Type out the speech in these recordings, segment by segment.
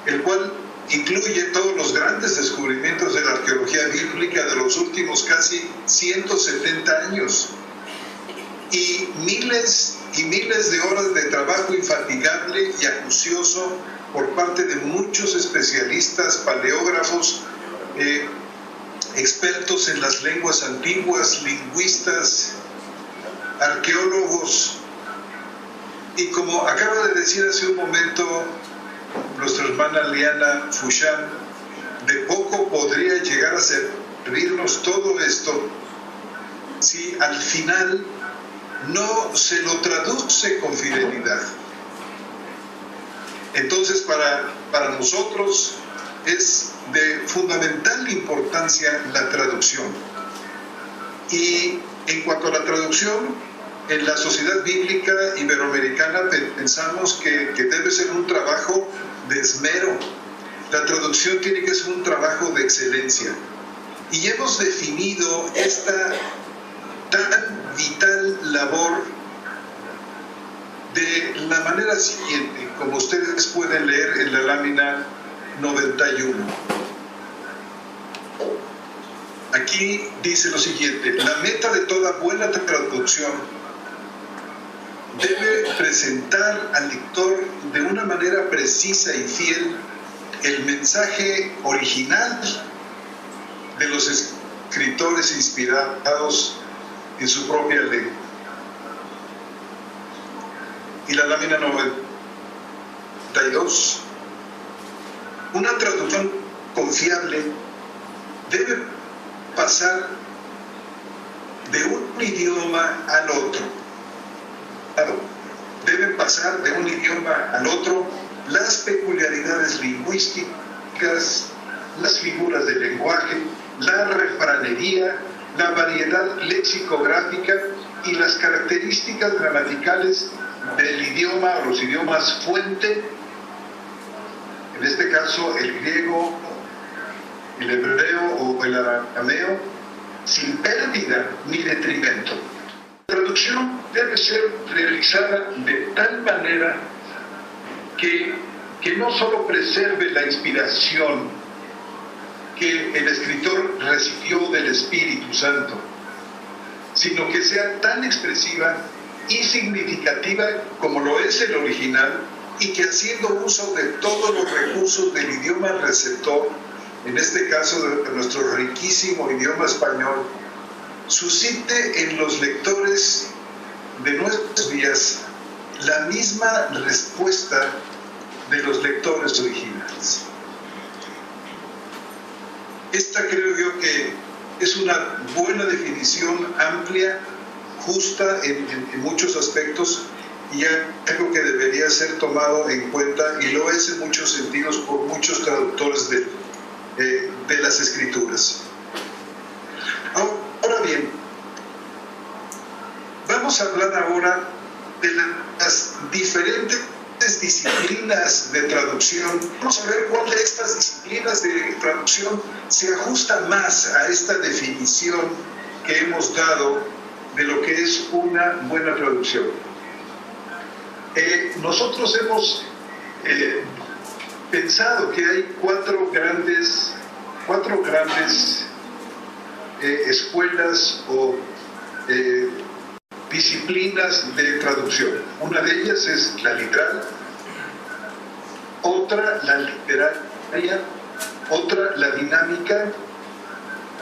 el cual incluye todos los grandes descubrimientos de la arqueología bíblica de los últimos casi 170 años y miles de horas de trabajo infatigable y acucioso por parte de muchos especialistas, paleógrafos, expertos en las lenguas antiguas, lingüistas, arqueólogos. Y como acaba de decir hace un momento nuestra hermana Liana Foucham, de poco podría llegar a servirnos todo esto si al final no se lo traduce con fidelidad. Entonces para nosotros es de fundamental importancia la traducción. Y en cuanto a la traducción, en la Sociedad Bíblica Iberoamericana pensamos que debe ser un trabajo de esmero. La traducción tiene que ser un trabajo de excelencia. Y hemos definido esta tan vital labor de la manera siguiente, como ustedes pueden leer en la lámina 91. Aquí dice lo siguiente: la meta de toda buena traducción debe presentar al lector de una manera precisa y fiel el mensaje original de los escritores inspirados en su propia lengua. Y la lámina 92. Una traducción confiable debe pasar de un idioma al otro. Deben pasar de un idioma al otro las peculiaridades lingüísticas, las figuras del lenguaje, la refranería, la variedad lexicográfica y las características gramaticales del idioma o los idiomas fuente, en este caso el griego, el hebreo o el arameo, sin pérdida ni detrimento. La traducción debe ser realizada de tal manera que no solo preserve la inspiración que el escritor recibió del Espíritu Santo, sino que sea tan expresiva y significativa como lo es el original, y que haciendo uso de todos los recursos del idioma receptor, en este caso de nuestro riquísimo idioma español, suscite en los lectores de nuestros días la misma respuesta de los lectores originales. Esta creo yo que es una buena definición, amplia, justa en muchos aspectos, y algo que debería ser tomado en cuenta, y lo es en muchos sentidos por muchos traductores de las Escrituras. Ahora bien, vamos a hablar ahora de las diferentes disciplinas de traducción. Vamos a ver cuál de estas disciplinas de traducción se ajusta más a esta definición que hemos dado de lo que es una buena traducción. Nosotros hemos pensado que hay cuatro grandes escuelas o disciplinas de traducción. Una de ellas es la literal, otra la literaria, otra la dinámica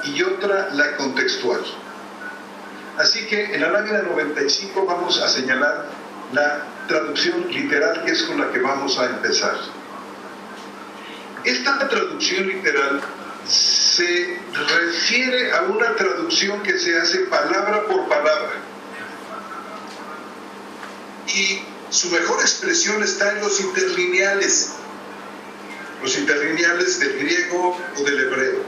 y otra la contextual. Así que en la lámina 95 vamos a señalar la traducción literal, que es con la que vamos a empezar. Esta traducción literal se refiere a una traducción que se hace palabra por palabra, y su mejor expresión está en los interlineales del griego o del hebreo.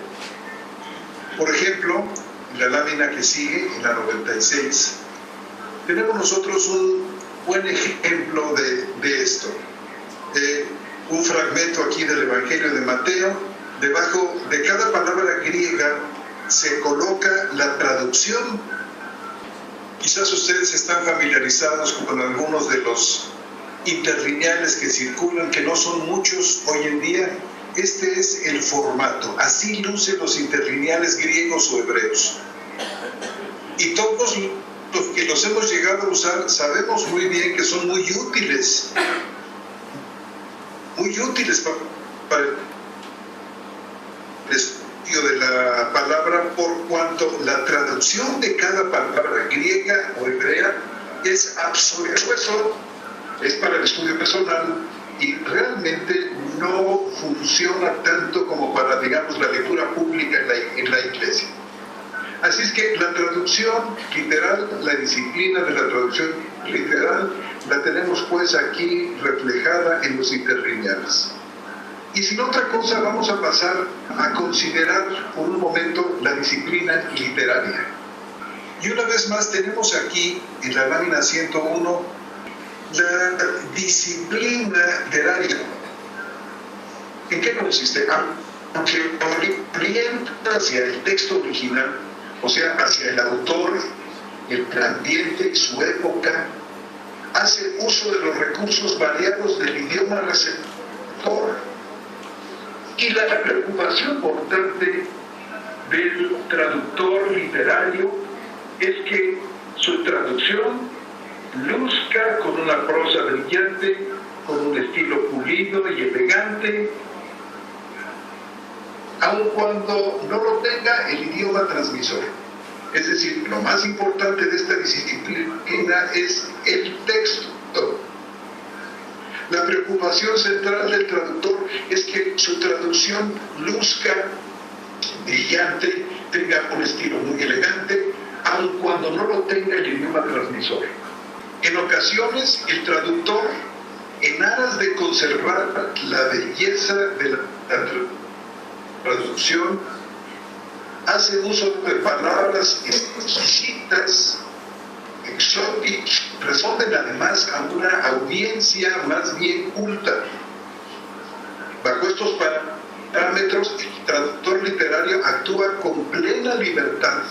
Por ejemplo, en la lámina que sigue, en la 96, tenemos nosotros un buen ejemplo de esto. Un fragmento aquí del Evangelio de Mateo. Debajo de cada palabra griega se coloca la traducción. Quizás ustedes están familiarizados con algunos de los interlineales que circulan, que no son muchos hoy en día. Este es el formato. Así lucen los interlineales griegos o hebreos. Y todos los que los hemos llegado a usar sabemos muy bien que son muy útiles para el estudio de la palabra, por cuanto la traducción de cada palabra griega o hebrea es absoluta. Eso es para el estudio personal y realmente no funciona tanto como para, digamos, la lectura pública en la iglesia. Así es que la traducción literal, la disciplina de la traducción literal, la tenemos pues aquí reflejada en los interlineales. Y sin otra cosa vamos a pasar a considerar por un momento la disciplina literaria. Y una vez más tenemos aquí en la lámina 101 la disciplina literaria. ¿En qué consiste? Aunque orienta hacia el texto original, o sea, hacia el autor, el ambiente, su época, hace uso de los recursos variados del idioma receptor. Y la preocupación importante del traductor literario es que su traducción luzca con una prosa brillante, con un estilo pulido y elegante, aun cuando no lo tenga el idioma transmisor. Es decir, lo más importante de esta disciplina es el texto. La preocupación central del traductor es que su traducción luzca brillante, tenga un estilo muy elegante, aun cuando no lo tenga el idioma transmisor. En ocasiones, el traductor, en aras de conservar la belleza de la traducción, hace uso de palabras exquisitas, exóticas, responden además a una audiencia más bien culta. Bajo estos parámetros, el traductor literario actúa con plena libertad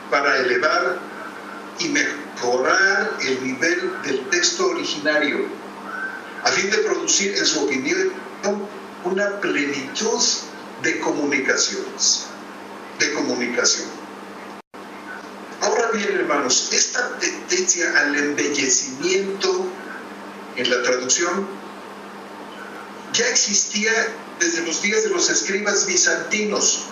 para elevar y mejorar el nivel del texto originario, a fin de producir, en su opinión, una plenitud de comunicaciones. Ahora bien, hermanos, esta tendencia al embellecimiento en la traducción ya existía desde los días de los escribas bizantinos.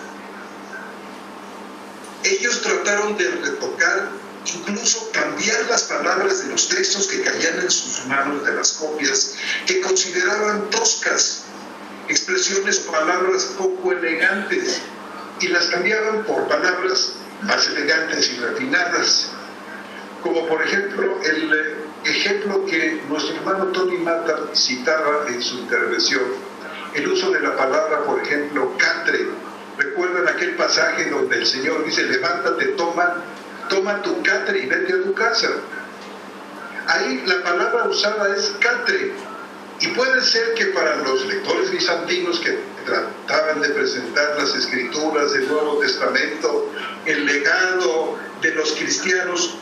Ellos trataron de retocar, incluso cambiar las palabras de los textos que caían en sus manos de las copias, que consideraban toscas, expresiones o palabras poco elegantes, y las cambiaban por palabras más elegantes y refinadas, como por ejemplo el ejemplo que nuestro hermano Tony Mata citaba en su intervención, el uso de la palabra, por ejemplo, catre. ¿Recuerdan aquel pasaje donde el Señor dice, levántate, toma tu catre y vete a tu casa? Ahí la palabra usada es catre, y puede ser que para los lectores bizantinos que trataban de presentar las escrituras del Nuevo Testamento, el legado de los cristianos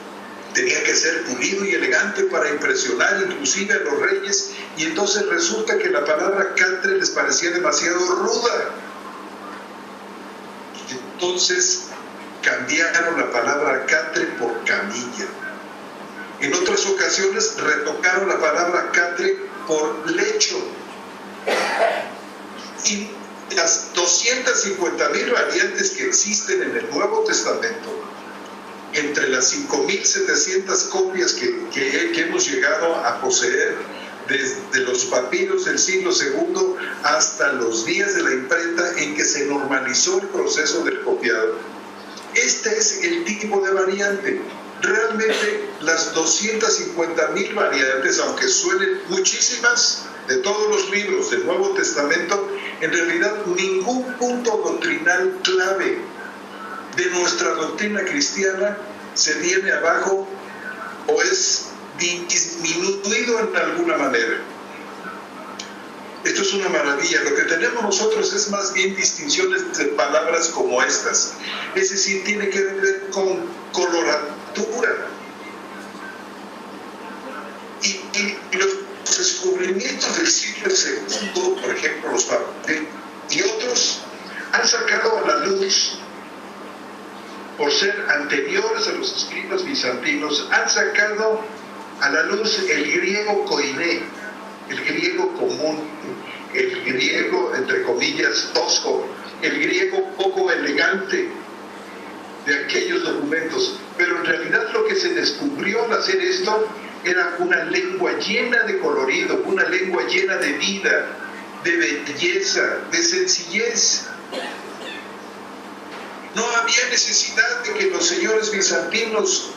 tenía que ser pulido y elegante para impresionar inclusive a los reyes, y entonces resulta que la palabra catre les parecía demasiado ruda. Entonces cambiaron la palabra catre por camilla. En otras ocasiones retocaron la palabra catre por lecho. Y las 250,000 variantes que existen en el Nuevo Testamento, entre las 5,700 copias que hemos llegado a poseer, desde los papiros del siglo II hasta los días de la imprenta en que se normalizó el proceso del copiado. Este es el tipo de variante. Realmente las 250,000 variantes, aunque suenen muchísimas, de todos los libros del Nuevo Testamento, en realidad ningún punto doctrinal clave de nuestra doctrina cristiana se viene abajo o es disminuido en alguna manera. Esto es una maravilla. Lo que tenemos nosotros es más bien distinciones de palabras como estas. Es decir, tiene que ver con coloratura. Y los descubrimientos del siglo II, por ejemplo, los papeles y otros, han sacado a la luz, por ser anteriores a los escritos bizantinos, han sacado a la luz el griego koiné, el griego común, el griego, entre comillas, tosco, el griego poco elegante de aquellos documentos. Pero en realidad lo que se descubrió al hacer esto era una lengua llena de colorido, una lengua llena de vida, de belleza, de sencillez. No había necesidad de que los señores bizantinos,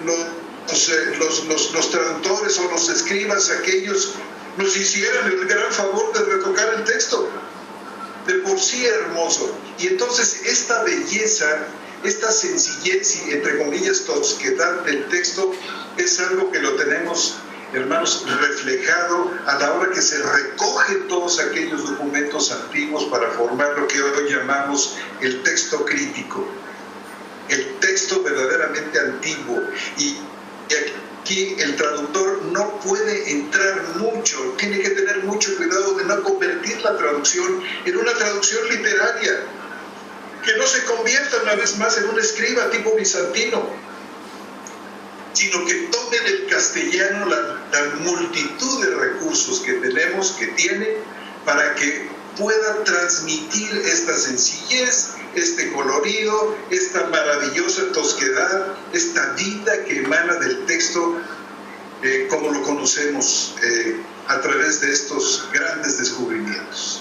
los traductores o los escribas, aquellos, nos hicieran el gran favor de retocar el texto. De por sí hermoso. Y entonces esta belleza, esta sencillez y, entre comillas, tosquedad del texto es algo que lo tenemos, hermanos, reflejado a la hora que se recogen todos aquellos documentos antiguos para formar lo que hoy llamamos el texto crítico, el texto verdaderamente antiguo. Y aquí el traductor no puede entrar mucho, tiene que tener mucho cuidado de no convertir la traducción en una traducción literaria, que no se convierta una vez más en un escriba tipo bizantino, sino que tome del castellano la multitud de recursos que tenemos, que tiene, para que pueda transmitir esta sencillez, este colorido, esta maravillosa tosquedad, esta vida que emana del texto, como lo conocemos a través de estos grandes descubrimientos.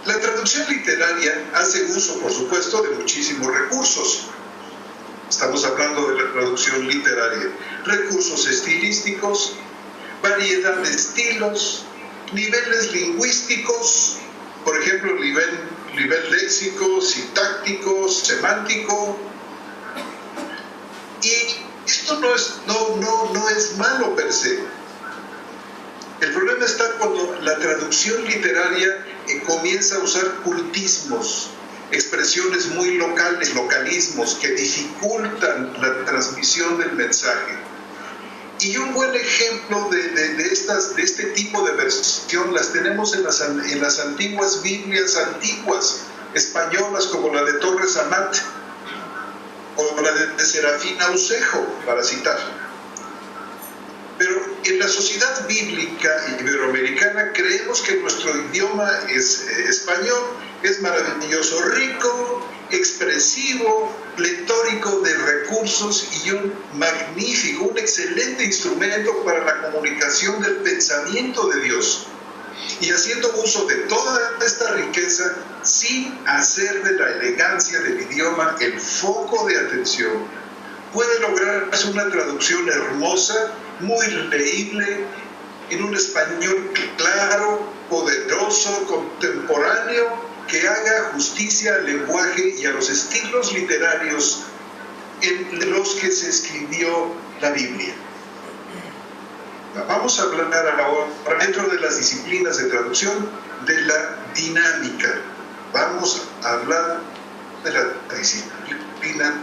La traducción literaria hace uso, por supuesto, de muchísimos recursos. Estamos hablando de la traducción literaria. Recursos estilísticos, variedad de estilos, niveles lingüísticos, por ejemplo, nivel léxico, sintáctico, semántico. Y esto no es malo per se. El problema está cuando la traducción literaria comienza a usar cultismos, expresiones muy locales, localismos, que dificultan la transmisión del mensaje. Y un buen ejemplo de este tipo de versión las tenemos en las antiguas Biblias antiguas, españolas, como la de Torres Amat, o la de Serafín Aucejo, para citar. Pero en la sociedad bíblica iberoamericana creemos que nuestro idioma español es maravilloso, rico, expresivo, pletórico de recursos y un magnífico, un excelente instrumento para la comunicación del pensamiento de Dios. Y haciendo uso de toda esta riqueza sin hacer de la elegancia del idioma el foco de atención, puede lograrse una traducción hermosa, muy leíble, en un español claro, poderoso, contemporáneo, que haga justicia al lenguaje y a los estilos literarios en los que se escribió la Biblia. Vamos a hablar ahora, dentro de las disciplinas de traducción, de la dinámica. Vamos a hablar de la disciplina.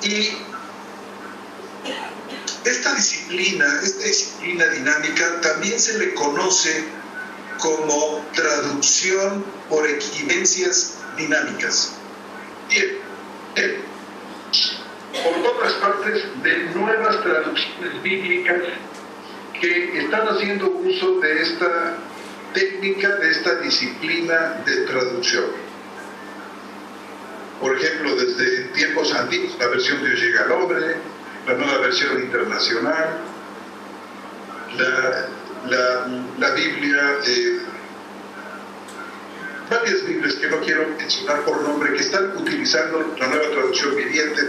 Y esta disciplina dinámica también se le conoce como traducción por equivencias dinámicas. Bien, por todas partes de nuevas traducciones bíblicas que están haciendo uso de esta técnica, de esta disciplina de traducción. Por ejemplo, desde tiempos antiguos, la versión de Dios llega al hombre, la nueva versión internacional, la Biblia, varias Biblias que no quiero mencionar por nombre, que están utilizando la nueva traducción viviente,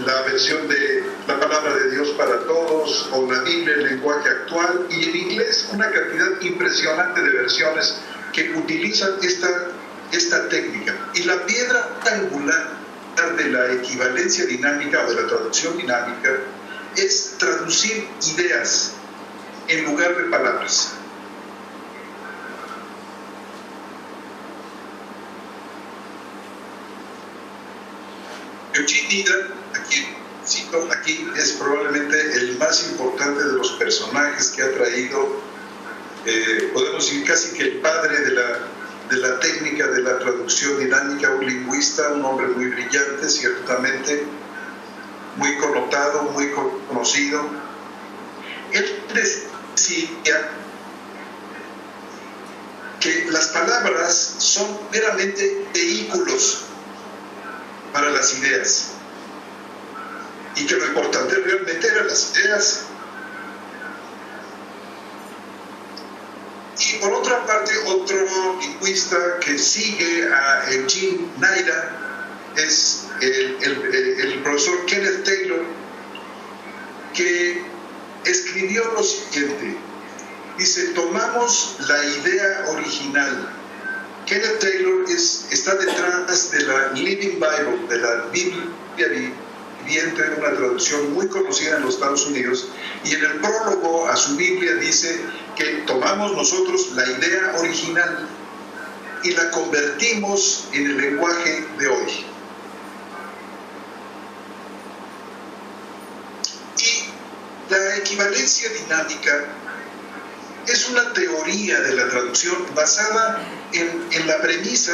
la versión de la palabra de Dios para todos, o la Biblia en lenguaje actual, y en inglés una cantidad impresionante de versiones que utilizan esta técnica. Y la piedra angular de la equivalencia dinámica o de la traducción dinámica es traducir ideas en lugar de palabras. Eugene Nida, a quien cito aquí, es probablemente el más importante de los personajes que ha traído, podemos decir casi que el padre de la técnica de la traducción dinámica, un lingüista, un hombre muy brillante, ciertamente, muy connotado, muy conocido. Él decía que las palabras son meramente vehículos para las ideas y que lo importante realmente eran las ideas. Y por otra parte, otro lingüista que sigue a Eugene Naira es el profesor Kenneth Taylor, que escribió lo siguiente. Dice, tomamos la idea original. Kenneth Taylor está detrás de la Living Bible, de la Biblia viviente, de una traducción muy conocida en los Estados Unidos, y en el prólogo a su Biblia dice que tomamos nosotros la idea original y la convertimos en el lenguaje de hoy. Y la equivalencia dinámica es una teoría de la traducción basada en la premisa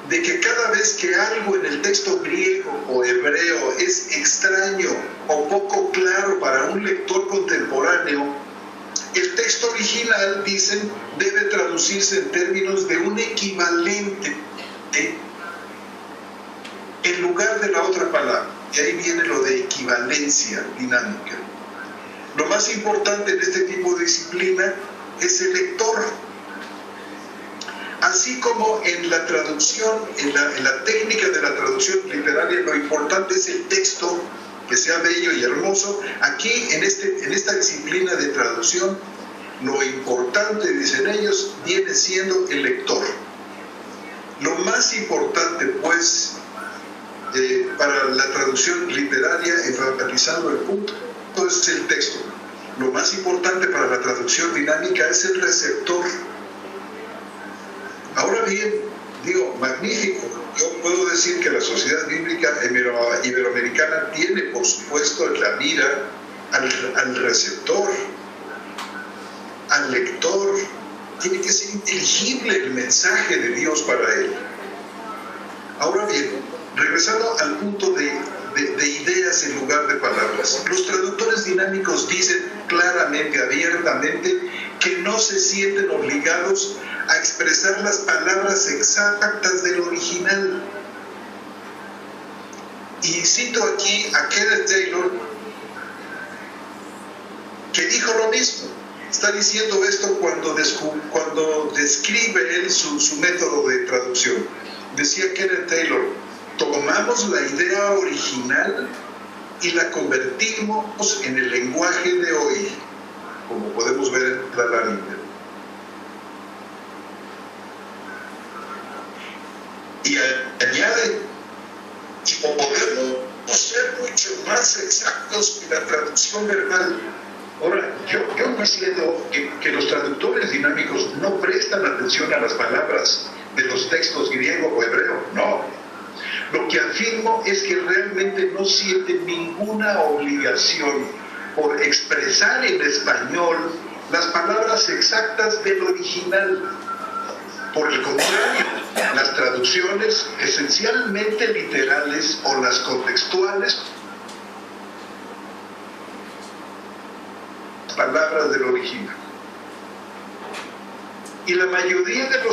de que cada vez que algo en el texto griego o hebreo es extraño o poco claro para un lector contemporáneo, el texto original, dicen, debe traducirse en términos de un equivalente en lugar de la otra palabra. Y ahí viene lo de equivalencia dinámica. Lo más importante en este tipo de disciplina es el lector. Así como en la traducción, en la técnica de la traducción literaria, lo importante es el texto, que sea bello y hermoso. Aquí, en esta disciplina de traducción, lo importante, dicen ellos, viene siendo el lector. Lo más importante, pues, para la traducción literaria, enfatizando el punto, es el texto. Lo más importante para la traducción dinámica es el receptor. Ahora bien, digo, magnífico. Yo puedo decir que la Sociedad Bíblica Iberoamericana tiene, por supuesto, en la mira al receptor, al lector. Tiene que ser inteligible el mensaje de Dios para él. Ahora bien, regresando al punto de ideas en lugar de palabras, los traductores dinámicos dicen claramente, abiertamente, que no se sienten obligados a expresar las palabras exactas del original. Y cito aquí a Kenneth Taylor, que dijo lo mismo. Está diciendo esto cuando describe él su método de traducción. Decía Kenneth Taylor, tomamos la idea original y la convertimos en el lenguaje de hoy, como podemos ver en la lámina. Y añade, y podemos ser mucho más exactos que la traducción verbal. Ahora, yo no entiendo que los traductores dinámicos no prestan atención a las palabras de los textos griego o hebreo, no. Lo que afirmo es que realmente no sienten ninguna obligación por expresar en español las palabras exactas del original. Por el contrario, las traducciones esencialmente literales o las contextuales, palabras del original. Y la mayoría de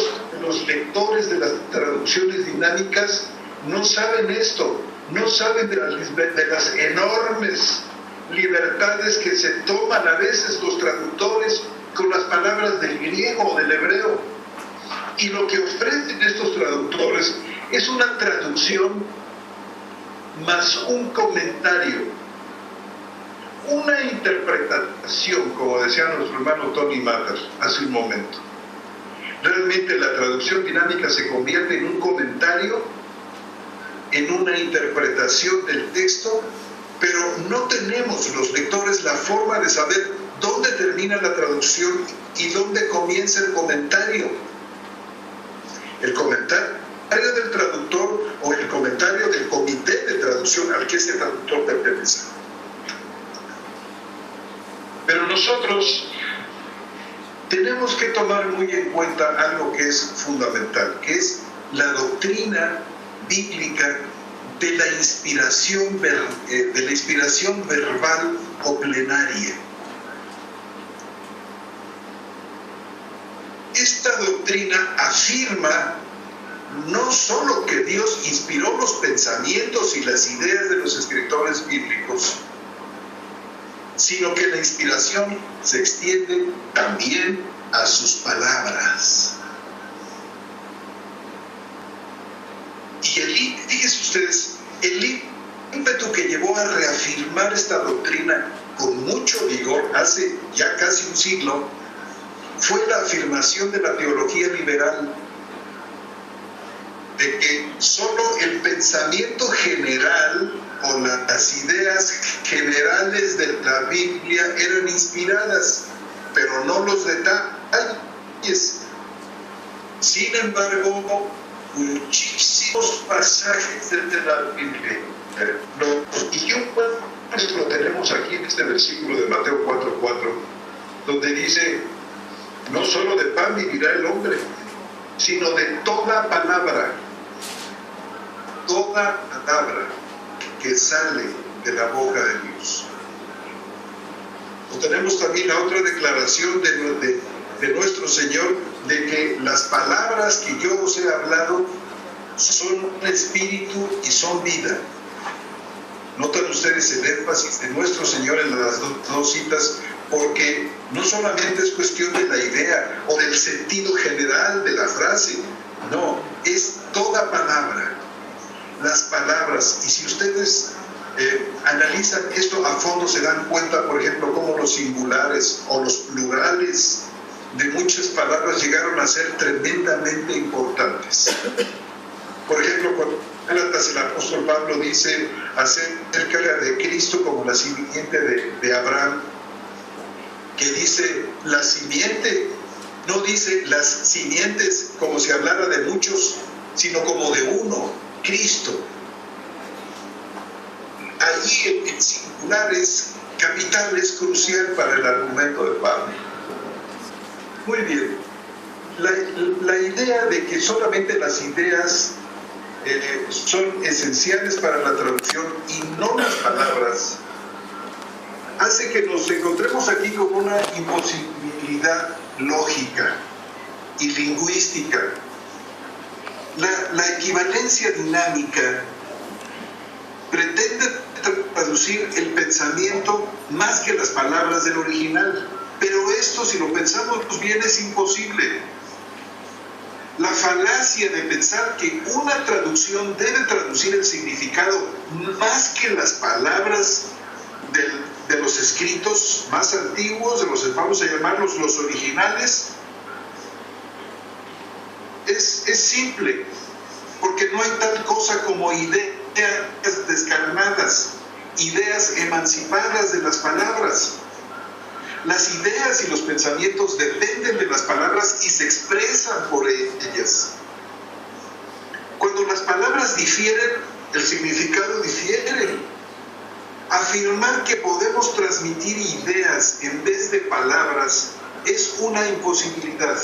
los lectores de las traducciones dinámicas no saben esto, no saben de las enormes libertades que se toman a veces los traductores con las palabras del griego o del hebreo. Y lo que ofrecen estos traductores es una traducción más un comentario, una interpretación, como decía nuestro hermano Tony Matters hace un momento. Realmente la traducción dinámica se convierte en un comentario, en una interpretación del texto, pero no tenemos los lectores la forma de saber dónde termina la traducción y dónde comienza el comentario. El comentario del traductor o el comentario del comité de traducción al que ese traductor pertenece. nosotros tenemos que tomar muy en cuenta algo que es fundamental, que es la doctrina bíblica de la inspiración verbal o plenaria. Esta doctrina afirma no solo que Dios inspiró los pensamientos y las ideas de los escritores bíblicos, sino que la inspiración se extiende también a sus palabras. Y fíjense ustedes, el ímpetu que llevó a reafirmar esta doctrina con mucho vigor hace ya casi un siglo fue la afirmación de la teología liberal de que solo el pensamiento general o las ideas generales de la Biblia eran inspiradas, pero no los detalles. Sin embargo, muchísimos pasajes de la Biblia, y un lo tenemos aquí en este versículo de Mateo 4:4, donde dice: no solo de pan vivirá el hombre, sino de toda palabra que sale de la boca de Dios. O tenemos también la otra declaración de nuestro Señor, de que las palabras que yo os he hablado son espíritu y son vida. Notan ustedes el énfasis de nuestro Señor en las dos citas, porque no solamente es cuestión de la idea o del sentido general de la frase, no, es toda palabra, las palabras. Y si ustedes analizan esto a fondo, se dan cuenta, por ejemplo, cómo los singulares o los plurales de muchas palabras llegaron a ser tremendamente importantes. Por ejemplo, cuando el apóstol Pablo dice acerca de Cristo como la simiente de Abraham, que dice la simiente, no dice las simientes como si hablara de muchos, sino como de uno, Cristo. Allí el singular es capital, es crucial para el argumento de Pablo. Muy bien, la idea de que solamente las ideas son esenciales para la traducción y no las palabras, hace que nos encontremos aquí con una imposibilidad lógica y lingüística. La equivalencia dinámica pretende traducir el pensamiento más que las palabras del original, pero esto, si lo pensamos bien, es imposible. La falacia de pensar que una traducción debe traducir el significado más que las palabras de los escritos más antiguos, vamos a llamarlos los originales, es simple, porque no hay tal cosa como ideas descarnadas, ideas emancipadas de las palabras. Las ideas y los pensamientos dependen de las palabras y se expresan por ellas. Cuando las palabras difieren, el significado difiere. Afirmar que podemos transmitir ideas en vez de palabras es una imposibilidad.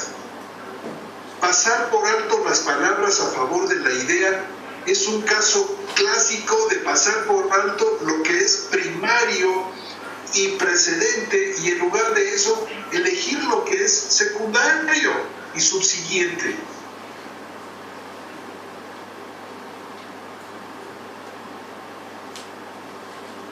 Pasar por alto las palabras a favor de la idea es un caso clásico de pasar por alto lo que es primario y precedente, y en lugar de eso elegir lo que es secundario y subsiguiente.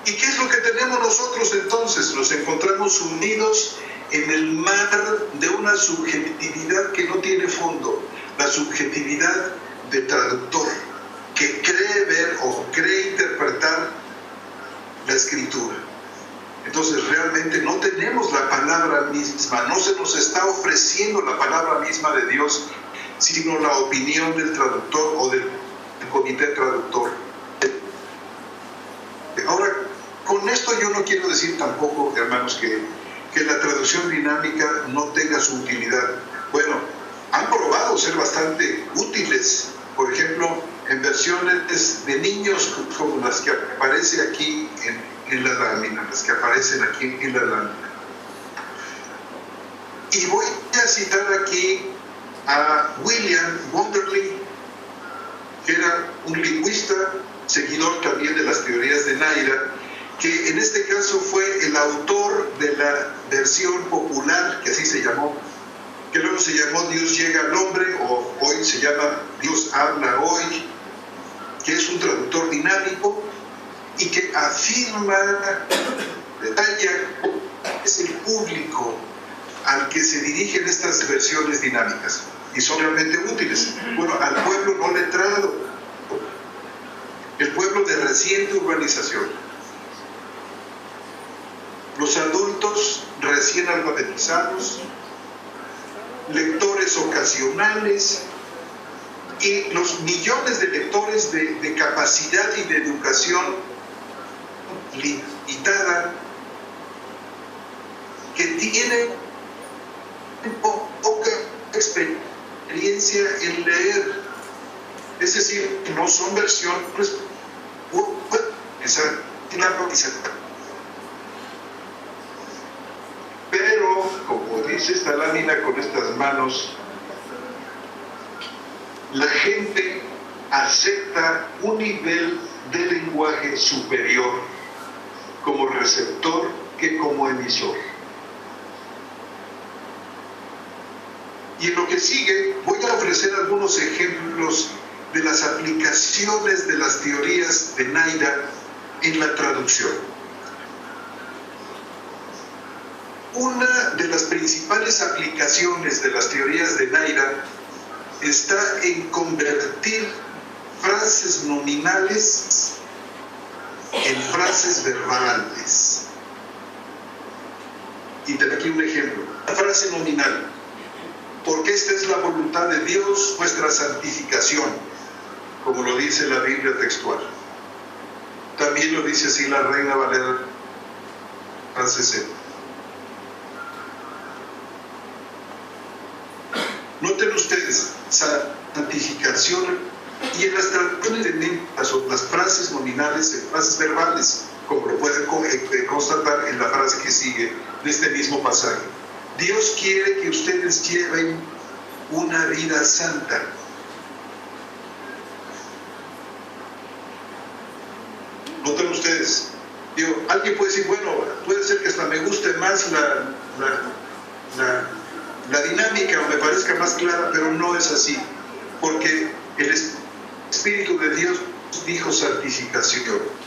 ¿Y qué es lo que tenemos nosotros entonces? Nos encontramos hundidos en el mar de una subjetividad que no tiene fondo, la subjetividad del traductor, que cree ver o cree interpretar la escritura. Entonces realmente no tenemos la palabra misma, no se nos está ofreciendo la palabra misma de Dios, sino la opinión del traductor o del comité traductor. Ahora, con esto yo no quiero decir tampoco, hermanos, que la traducción dinámica no tenga su utilidad. Bueno, han probado ser bastante útiles, por ejemplo, en versiones de niños como las que aparece aquí en la lámina, las que aparecen aquí en la lámina. Y voy a citar aquí a William Wonderly, que era un lingüista, seguidor también de las teorías de Naira, que en este caso fue el autor de la versión popular, que así se llamó, que luego se llamó Dios llega al hombre, o hoy se llama Dios habla hoy, que es un traductor dinámico y que afirma, detalla, es el público al que se dirigen estas versiones dinámicas y son realmente útiles. Bueno, al pueblo no letrado, el pueblo de reciente urbanización, los adultos recién alfabetizados, lectores ocasionales y los millones de lectores de capacidad y de educación limitada que tienen poca experiencia en leer, es decir, no son versiones, pero como dice esta lámina con estas manos, la gente acepta un nivel de lenguaje superior como receptor que como emisor. Y en lo que sigue voy a ofrecer algunos ejemplos de las aplicaciones de las teorías de Naira en la traducción. Una de las principales aplicaciones de las teorías de Naira está en convertir frases nominales en frases verbales. Y tengo aquí un ejemplo. La frase nominal: porque esta es la voluntad de Dios, vuestra santificación, como lo dice la Biblia textual. También lo dice así la Reina Valera francesa. Noten ustedes, santificación, y en las traducciones de las frases nominales en frases verbales, como lo pueden constatar en la frase que sigue de este mismo pasaje. Dios quiere que ustedes lleven una vida santa. Noten ustedes, alguien puede decir, bueno, puede ser que hasta me guste más la dinámica o me parezca más clara, pero no es así, porque el Espíritu de Dios dijo santificación.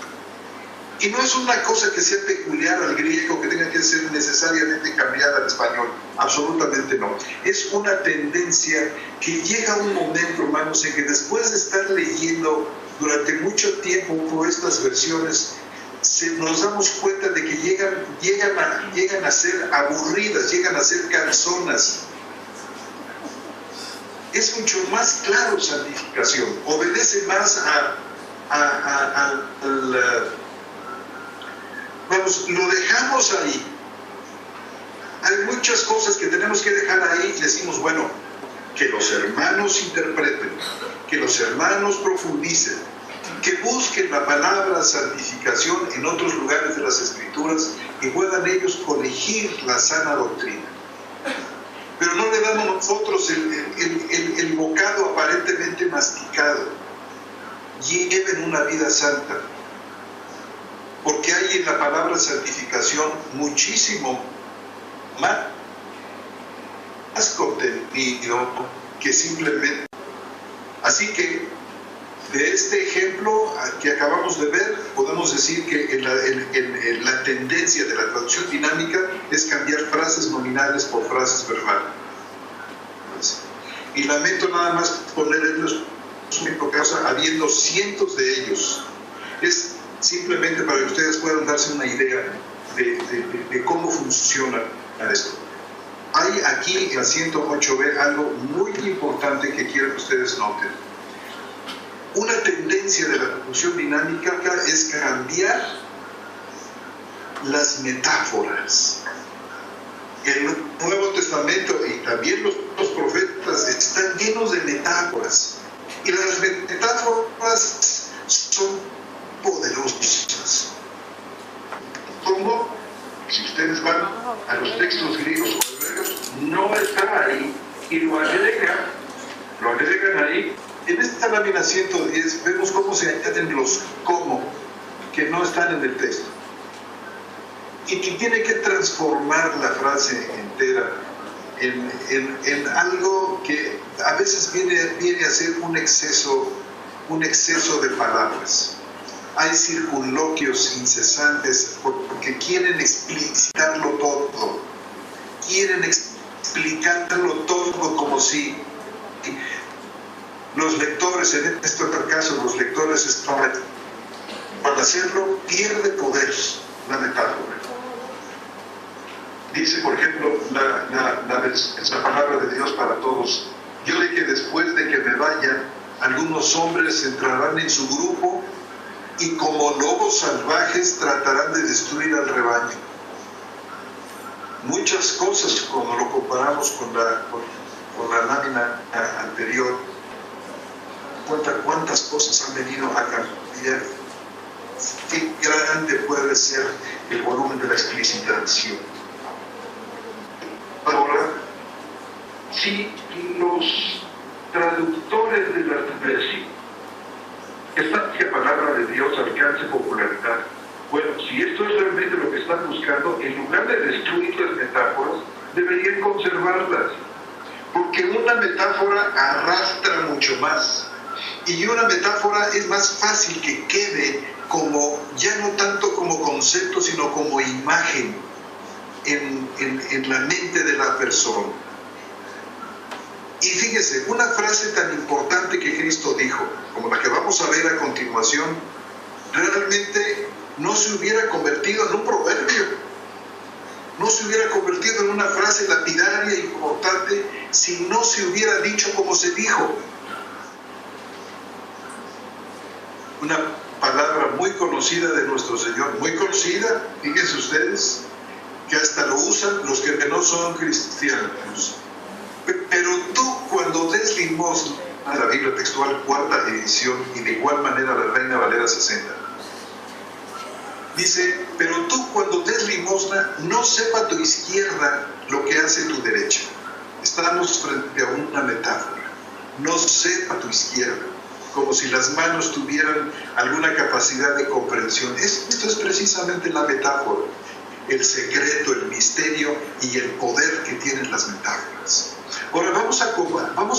Y no es una cosa que sea peculiar al griego, que tenga que ser necesariamente cambiada al español, absolutamente no. Es una tendencia que llega a un momento, hermanos, en que después de estar leyendo durante mucho tiempo por estas versiones, nos damos cuenta de que llegan a ser aburridas, llegan a ser cansonas. Es mucho más claro santificación, obedece más vamos, lo dejamos ahí. Hay muchas cosas que tenemos que dejar ahí y decimos, bueno, que los hermanos interpreten, que los hermanos profundicen, que busquen la palabra santificación en otros lugares de las Escrituras y puedan ellos corregir la sana doctrina. Pero no le damos nosotros el bocado aparentemente masticado. Lleven una vida santa, porque hay en la palabra santificación muchísimo más contenido que simplemente. Así que de este ejemplo que acabamos de ver, podemos decir que la tendencia de la traducción dinámica es cambiar frases nominales por frases verbales. Y lamento nada más poner ellos en casa, habiendo cientos de ellos. Es simplemente para que ustedes puedan darse una idea de cómo funciona esto. Hay aquí en la 108b algo muy importante que quiero que ustedes noten. Una tendencia de la traducción dinámica es cambiar las metáforas. El Nuevo Testamento y también los profetas están llenos de metáforas. Y las metáforas son poderosas. Como si ustedes van a los textos griegos o hebreos, no y lo agregan ahí. En esta lámina 110 vemos cómo se añaden los cómo que no están en el texto. Y que tiene que transformar la frase entera en algo que a veces viene a ser un exceso de palabras. Hay circunloquios incesantes porque quieren explicitarlo todo. Quieren explicarlo todo como si los lectores, en este caso los lectores estaban, para hacerlo pierde poder la metáfora. Dice, por ejemplo, la palabra de Dios para todos: yo de que después de que me vaya, algunos hombres entrarán en su grupo y como lobos salvajes tratarán de destruir al rebaño. Muchas cosas, cuando lo comparamos con la lámina anterior, cuántas cosas han venido a cambiar. Qué grande puede ser el volumen de la explicitación. Ahora, Si los traductores de las versículos, esta palabra de Dios alcance popularidad, bueno, si esto es realmente lo que están buscando, en lugar de destruir las metáforas, deberían conservarlas. porque una metáfora arrastra mucho más. Y una metáfora es más fácil que quede como, ya no tanto como concepto, sino como imagen en la mente de la persona. Y fíjese, una frase tan importante que Cristo dijo, como la que vamos a ver a continuación, realmente no se hubiera convertido en un proverbio, no se hubiera convertido en una frase lapidaria e importante si no se hubiera dicho como se dijo. Una palabra muy conocida de nuestro Señor, muy conocida, fíjense ustedes, que hasta lo usan los que no son cristianos. Pero tú, cuando des limosna, la Biblia textual, cuarta edición, y de igual manera la Reina Valera 60, dice: pero tú, cuando des limosna, no sepa tu izquierda lo que hace tu derecha. Estamos frente a una metáfora. No sepa tu izquierda, como si las manos tuvieran alguna capacidad de comprensión. Esto es precisamente la metáfora, el secreto, el misterio y el poder que tienen las metáforas. Ahora vamos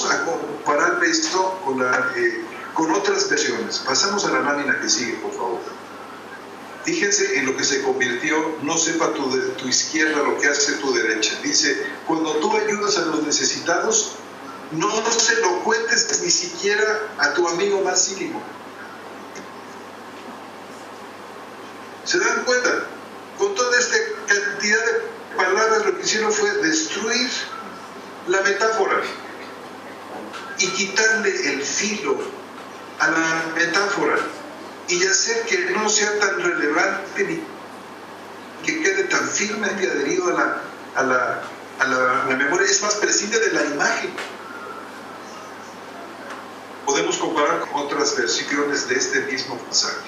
a comparar esto con otras versiones. Pasamos a la lámina que sigue, por favor. Fíjense en lo que se convirtió: no sepa tu izquierda lo que hace tu derecha. Dice: cuando tú ayudas a los necesitados, no se lo cuentes ni siquiera a tu amigo más íntimo. ¿Se dan cuenta? Con toda esta cantidad de palabras, lo que hicieron fue destruir la metáfora y quitarle el filo a la metáfora y hacer que no sea tan relevante ni que quede tan firmemente adherido a la memoria. Es más, prescinde de la imagen. Podemos comparar con otras versiones de este mismo pasaje.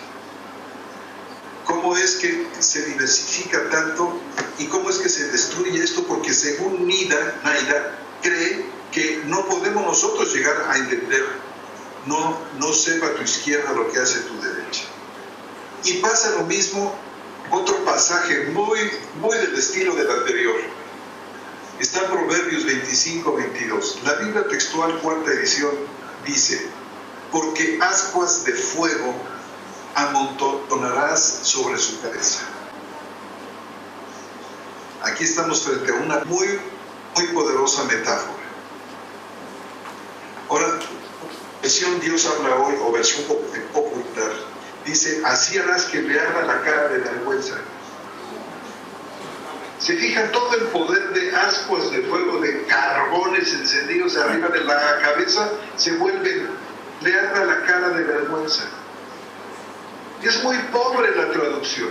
¿Cómo es que se diversifica tanto y cómo es que se destruye esto? Porque según Naida cree que no podemos nosotros llegar a entender: no sepa tu izquierda lo que hace tu derecha. Y pasa lo mismo, otro pasaje muy del estilo del anterior. Está en Proverbios 25-22. La Biblia textual, cuarta edición, dice: porque ascuas de fuego amontonarás sobre su cabeza. Aquí estamos frente a una muy poderosa metáfora. Ahora, versión Dios habla hoy, o versión popular, dice: así harás que le arda la cara de vergüenza. Se fijan, todo el poder de ascuas de fuego, de carbones encendidos arriba de la cabeza, se vuelve, le arda la cara de vergüenza. Y es muy pobre la traducción,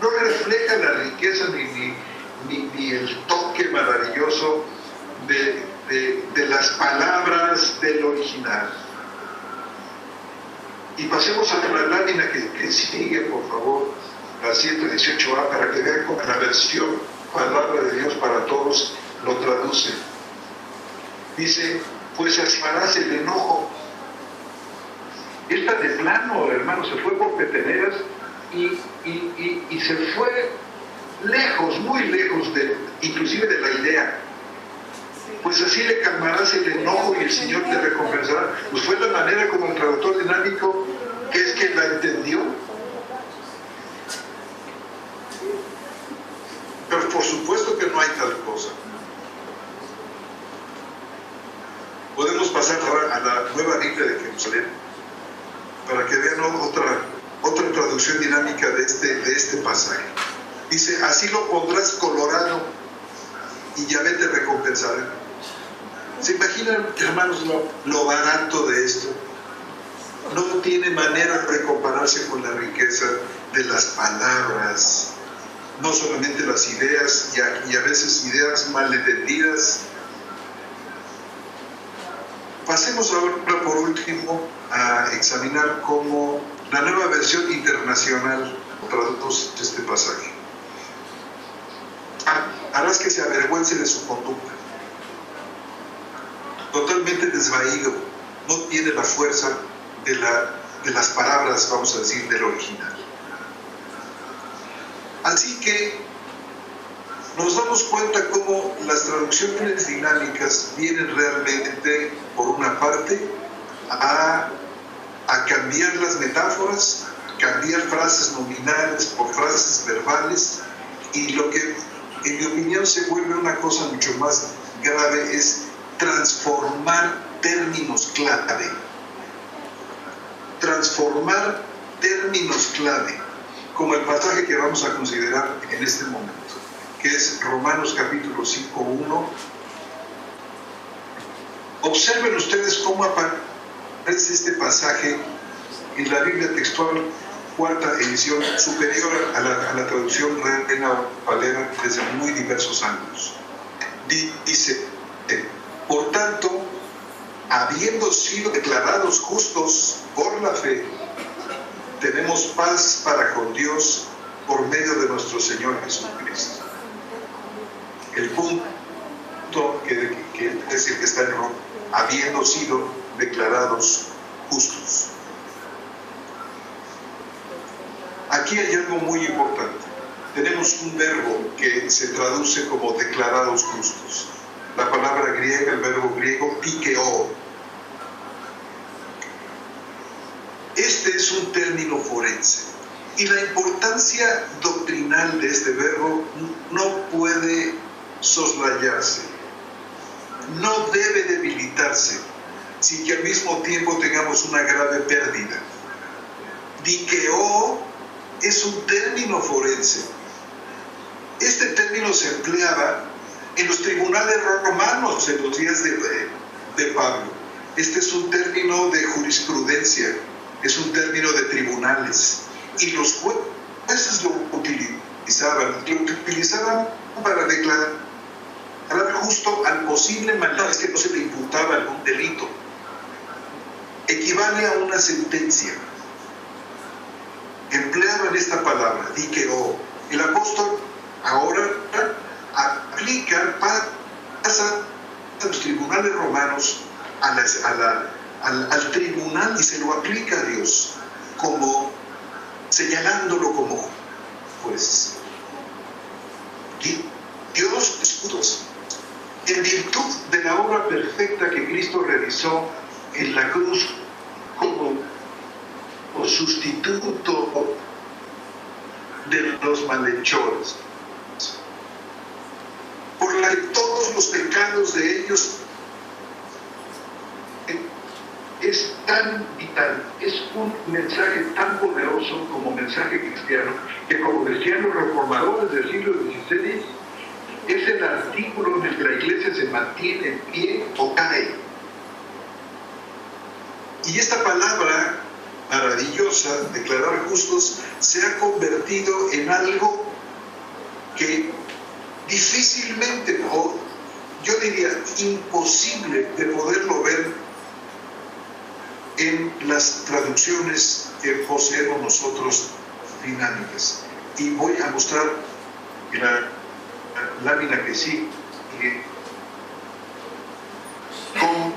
no refleja la riqueza ni el toque maravilloso de las palabras del original. Y pasemos a la lámina que sigue, por favor, la 118A, para que vean cómo la versión Palabra de Dios para Todos lo traduce. Dice, pues acimarás el enojo. Esta de plano, hermano, se fue por peteneras y se fue lejos, muy lejos, inclusive de la idea. Pues así le calmarás el enojo y el Señor te recompensará. Pues fue la manera como el traductor dinámico, que es que la entendió. Pero por supuesto que no hay tal cosa. Podemos pasar a la Nueva Biblia de Jerusalén para que vean otra traducción dinámica de este pasaje. Dice, así lo pondrás colorado y Yahvé te recompensará. ¿Se imaginan, hermanos, lo barato de esto? No tiene manera de compararse con la riqueza de las palabras, no solamente las ideas y a veces ideas malentendidas. Pasemos ahora por último a examinar cómo la Nueva Versión Internacional traduce este pasaje. Harás que se avergüence de su conducta. Totalmente desvaído, no tiene la fuerza de las palabras, vamos a decir, del original. Así que nos damos cuenta cómo las traducciones dinámicas vienen realmente, por una parte, a cambiar las metáforas, cambiar frases nominales por frases verbales, y lo que, en mi opinión, se vuelve una cosa mucho más grave es transformar términos clave. Transformar términos clave, como el pasaje que vamos a considerar en este momento, que es Romanos capítulo 5:1. Observen ustedes cómo aparece este pasaje en la Biblia textual, cuarta edición, superior a la traducción Reina Valera desde muy diversos ángulos. Dice, por tanto, habiendo sido declarados justos por la fe, tenemos paz para con Dios por medio de nuestro Señor Jesucristo. El punto que es el que está en Roma, habiendo sido declarados justos. Aquí hay algo muy importante. Tenemos un verbo que se traduce como declarados justos. La palabra griega, el verbo griego, dikeo. Este es un término forense. Y la importancia doctrinal de este verbo no puede soslayarse. No debe debilitarse, sin que al mismo tiempo tengamos una grave pérdida. Dikeo es un término forense. Este término se empleaba en los tribunales romanos en los días de Pablo. Este es un término de jurisprudencia, es un término de tribunales. Y los jueces lo utilizaban para declarar justo al posible maldad, es que no se le imputaba algún delito. Equivale a una sentencia. Empleaban esta palabra, dikeo. El apóstol ahora pasa a los tribunales romanos al tribunal y se lo aplica a Dios, como señalándolo como juez. Dios escudos. En virtud de la obra perfecta que Cristo realizó en la cruz como sustituto de los malhechores, por la que todos los pecados de ellos es tan vital, es un mensaje tan poderoso como mensaje cristiano, que como decían los reformadores del siglo XVI, es el artículo en el que la iglesia se mantiene en pie o cae. Y esta palabra maravillosa, declarar justos, se ha convertido en algo que difícilmente, o yo diría imposible, de poderlo ver en las traducciones que poseemos nosotros dinámicas. Y voy a mostrar en la lámina que sigue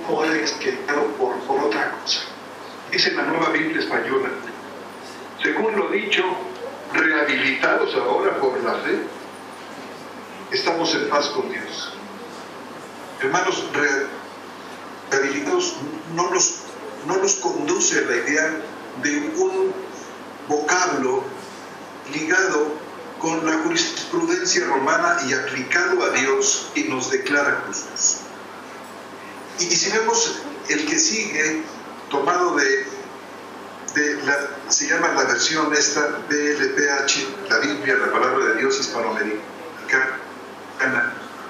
o desquitado por otra cosa. Dice la Nueva Biblia Española: según lo dicho, rehabilitados ahora por la fe, estamos en paz con Dios. Hermanos, rehabilitados no nos conduce a la idea de un vocablo ligado con la jurisprudencia romana y aplicado a Dios, y nos declara justos. Y si vemos el que sigue, tomado se llama la versión esta BLPH, la Biblia, la palabra de Dios hispanoamericana.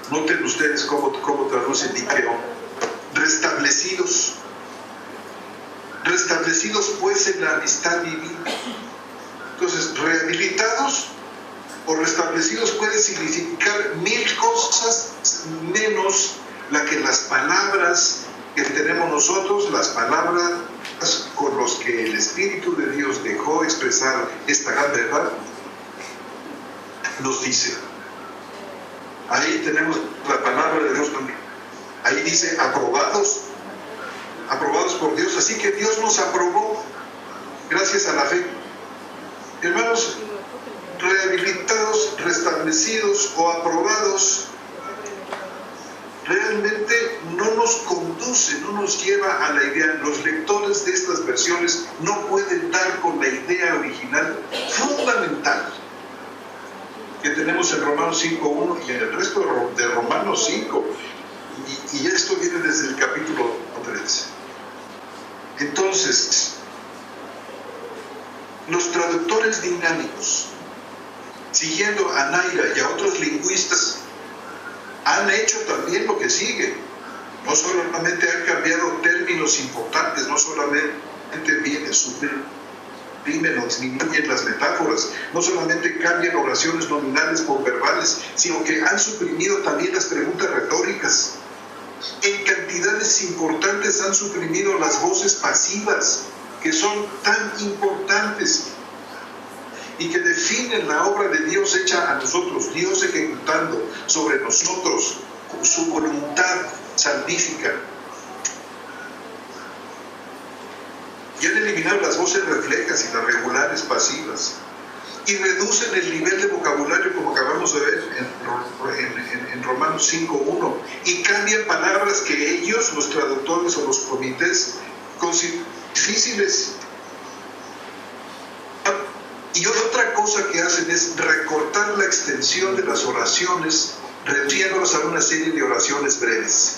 Noten ustedes cómo traduce Nikeo: restablecidos pues en la amistad divina. Entonces, rehabilitados o restablecidos puede significar mil cosas menos la que las palabras que tenemos nosotros, las palabras con los que el Espíritu de Dios dejó expresar esta gran verdad, nos dice. Ahí tenemos la palabra de Dios también. Ahí dice aprobados por Dios. Así que Dios nos aprobó gracias a la fe. Hermanos, rehabilitados, restablecidos o aprobados realmente no nos conduce, no nos lleva a la idea. Los lectores de estas versiones no pueden dar con la idea original fundamental que tenemos en Romanos 5.1 y en el resto de Romanos 5. Y esto viene desde el capítulo 13. Entonces, los traductores dinámicos, siguiendo a Naira y a otros lingüistas, han hecho también lo que sigue. No solamente han cambiado términos importantes, no solamente suprimen o disminuyen las metáforas, no solamente cambian oraciones nominales por verbales, sino que han suprimido también las preguntas retóricas. En cantidades importantes han suprimido las voces pasivas, que son tan importantes y que definen la obra de Dios hecha a nosotros, Dios ejecutando sobre nosotros su voluntad salvífica. Y han eliminado las voces reflejas y las regulares pasivas, y reducen el nivel de vocabulario, como acabamos de ver en Romanos 5.1, y cambian palabras que ellos, los traductores o los comités, consideran difíciles. Y otra cosa que hacen es recortar la extensión de las oraciones, reduciéndolas a una serie de oraciones breves.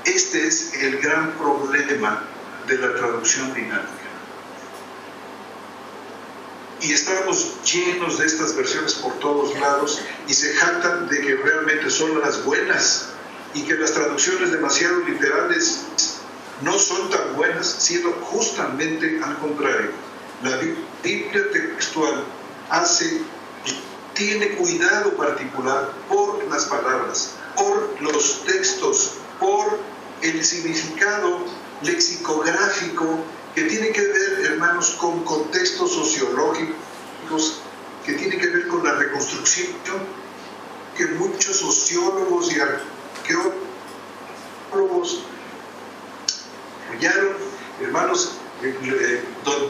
Este es el gran problema de la traducción dinámica. Y estamos llenos de estas versiones por todos lados, y se jactan de que realmente son las buenas, y que las traducciones demasiado literales no son tan buenas, siendo justamente al contrario. La Biblia textual tiene cuidado particular por las palabras, por los textos, por el significado lexicográfico, que tiene que ver, hermanos, con contextos sociológicos, que tiene que ver con la reconstrucción que muchos sociólogos y arqueólogos apoyaron, hermanos,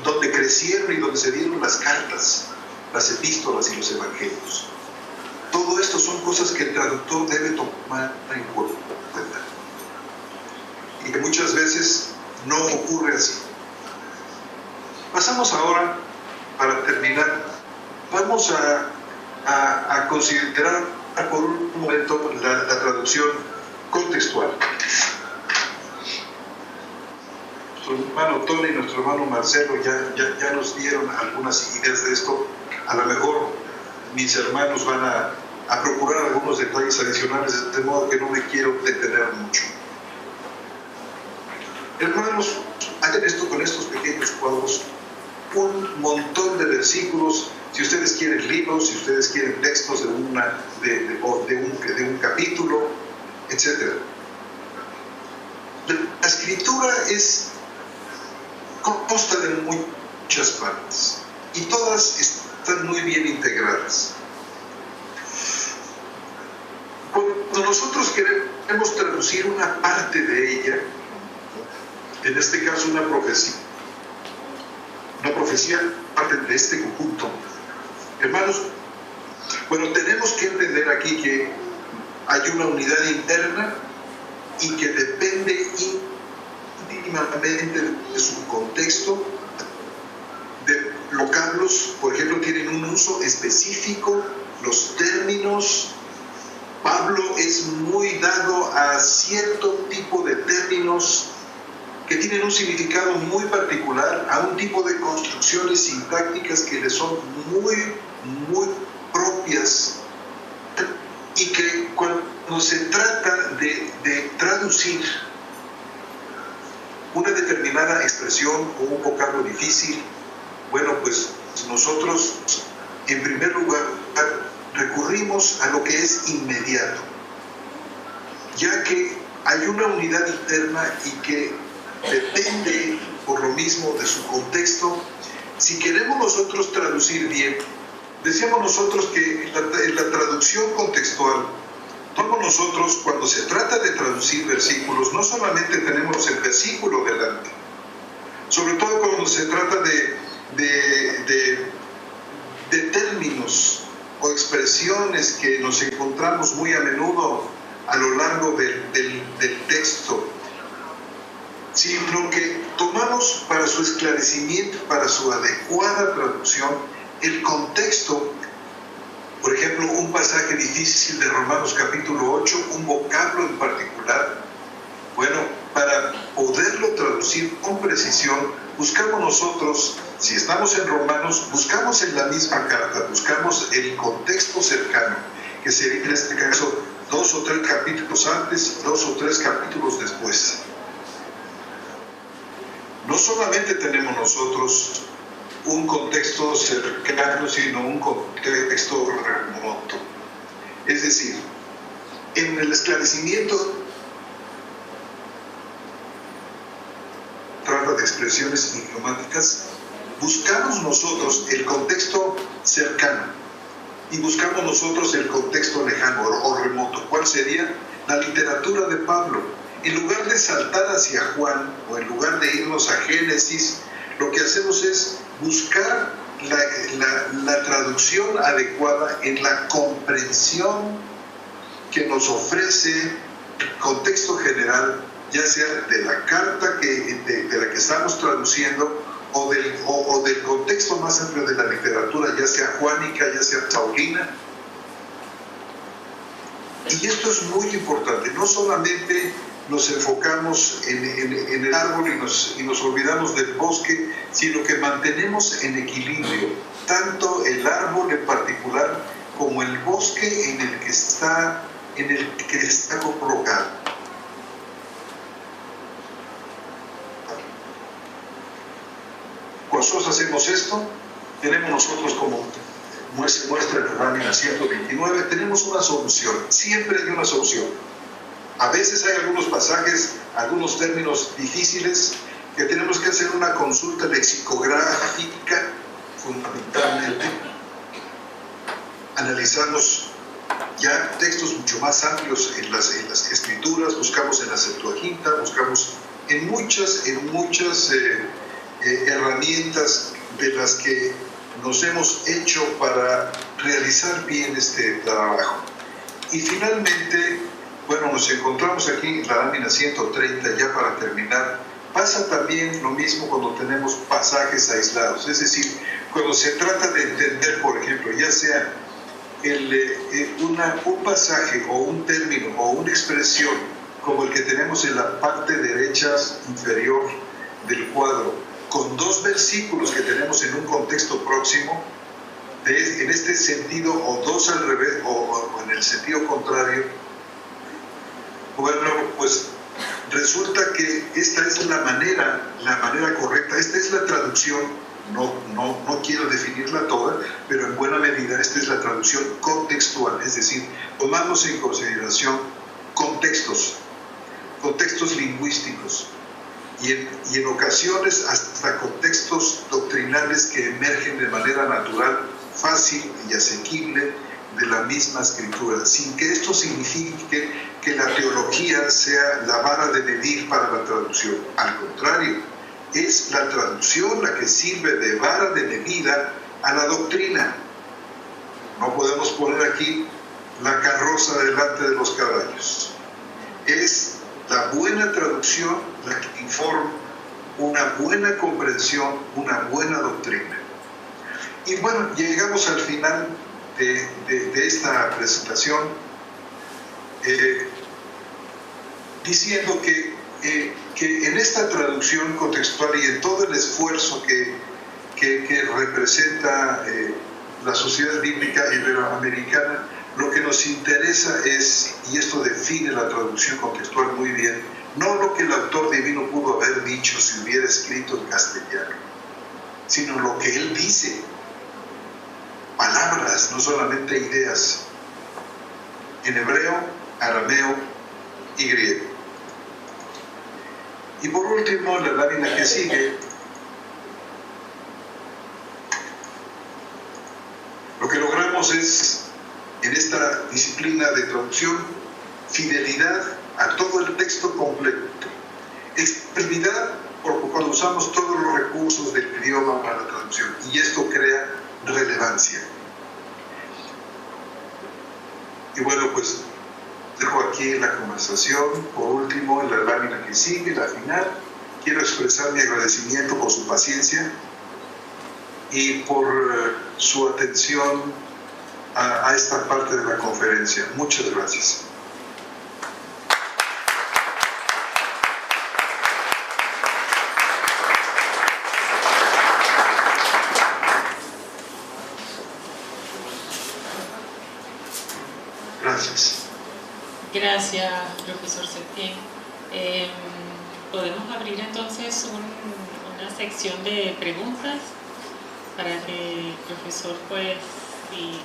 donde crecieron y donde se dieron las cartas, las epístolas y los evangelios. Todo esto son cosas que el traductor debe tomar en cuenta, y que muchas veces no ocurre así. Pasamos ahora, para terminar, vamos a considerar por un momento la traducción contextual. Nuestro hermano Tony y nuestro hermano Marcelo ya nos dieron algunas ideas de esto. A lo mejor mis hermanos van a procurar algunos detalles adicionales, de modo que no me quiero detener mucho. Hermanos, hagan esto con estos pequeños cuadros, un montón de versículos. Si ustedes quieren libros, si ustedes quieren textos de un capítulo, etc. La escritura consta de muchas partes, y todas están muy bien integradas. Cuando nosotros podemos traducir una parte de ella, en este caso una profecía, parte de este conjunto. Hermanos, bueno, tenemos que entender aquí que hay una unidad interna y que depende íntimamente de su contexto. De vocablos, por ejemplo, tienen un uso específico, los términos. Pablo es muy dado a cierto tipo de términos que tienen un significado muy particular, a un tipo de construcciones sintácticas que le son muy propias, y que cuando se trata de traducir una determinada expresión o un vocablo difícil, bueno, pues nosotros en primer lugar recurrimos a lo que es inmediato, ya que hay una unidad interna y que depende por lo mismo de su contexto. Si queremos nosotros traducir bien, decíamos nosotros que en la traducción contextual, todos nosotros cuando se trata de traducir versículos, no solamente tenemos el versículo delante, sobre todo cuando se trata de términos o expresiones que nos encontramos muy a menudo a lo largo del texto, sino que tomamos para su esclarecimiento, para su adecuada traducción, el contexto. Por ejemplo, un pasaje difícil de Romanos capítulo 8, un vocablo en particular, bueno, para poderlo traducir con precisión, buscamos nosotros, si estamos en Romanos, buscamos en la misma carta, buscamos el contexto cercano, que sería en este caso 2 o 3 capítulos antes y 2 o 3 capítulos después. No solamente tenemos nosotros un contexto cercano, sino un contexto remoto. Es decir, en el esclarecimiento trata de expresiones idiomáticas, buscamos nosotros el contexto cercano y buscamos nosotros el contexto lejano o remoto. ¿Cuál sería? La literatura de Pablo. En lugar de saltar hacia Juan o en lugar de irnos a Génesis, lo que hacemos es buscar la traducción adecuada en la comprensión que nos ofrece el contexto general, ya sea de la carta de la que estamos traduciendo o del contexto más amplio de la literatura, ya sea juánica, ya sea paulina. Y esto es muy importante, no solamente nos enfocamos en el árbol y nos olvidamos del bosque, sino que mantenemos en equilibrio tanto el árbol en particular como el bosque en el que está colocado. Cuando nosotros hacemos esto, tenemos nosotros, como muestra en la lámina 129, tenemos una solución, siempre hay una solución. A veces hay algunos pasajes, algunos términos difíciles que tenemos que hacer una consulta lexicográfica, fundamentalmente. Analizamos ya textos mucho más amplios en las escrituras, buscamos en la Septuaginta, buscamos en muchas herramientas de las que nos hemos hecho para realizar bien este trabajo. Y finalmente, bueno, nos encontramos aquí en la lámina 130, ya para terminar. Pasa también lo mismo cuando tenemos pasajes aislados, es decir, cuando se trata de entender, por ejemplo, ya sea un pasaje o un término o una expresión como el que tenemos en la parte derecha inferior del cuadro, con 2 versículos que tenemos en un contexto próximo, en este sentido, o 2 al revés, o en el sentido contrario. Bueno, pues resulta que esta es la manera correcta, esta es la traducción, no quiero definirla toda, pero en buena medida esta es la traducción contextual, es decir, tomamos en consideración contextos lingüísticos y en ocasiones hasta contextos doctrinales que emergen de manera natural, fácil y asequible de la misma escritura, sin que esto signifique que la teología sea la vara de medir para la traducción. Al contrario, es la traducción la que sirve de vara de medida a la doctrina. No podemos poner aquí la carroza delante de los caballos. Es la buena traducción la que informa una buena comprensión, una buena doctrina. Y bueno, llegamos al final de esta presentación diciendo que en esta traducción contextual y en todo el esfuerzo que representa la Sociedad Bíblica Iberoamericana, lo que nos interesa es, y esto define la traducción contextual muy bien, no lo que el autor divino pudo haber dicho si hubiera escrito en castellano, sino lo que él dice. Palabras, no solamente ideas, en hebreo, arameo y griego. Y por último, la lámina que sigue, lo que logramos es, en esta disciplina de traducción, fidelidad a todo el texto completo, expresividad cuando usamos todos los recursos del idioma para la traducción, y esto crea relevancia. Y bueno, pues dejo aquí la conversación. Por último, en la lámina que sigue, la final, quiero expresar mi agradecimiento por su paciencia y por su atención a esta parte de la conferencia. Muchas gracias. Gracias, profesor Septién. Podemos abrir entonces una sección de preguntas para que el profesor, pues, si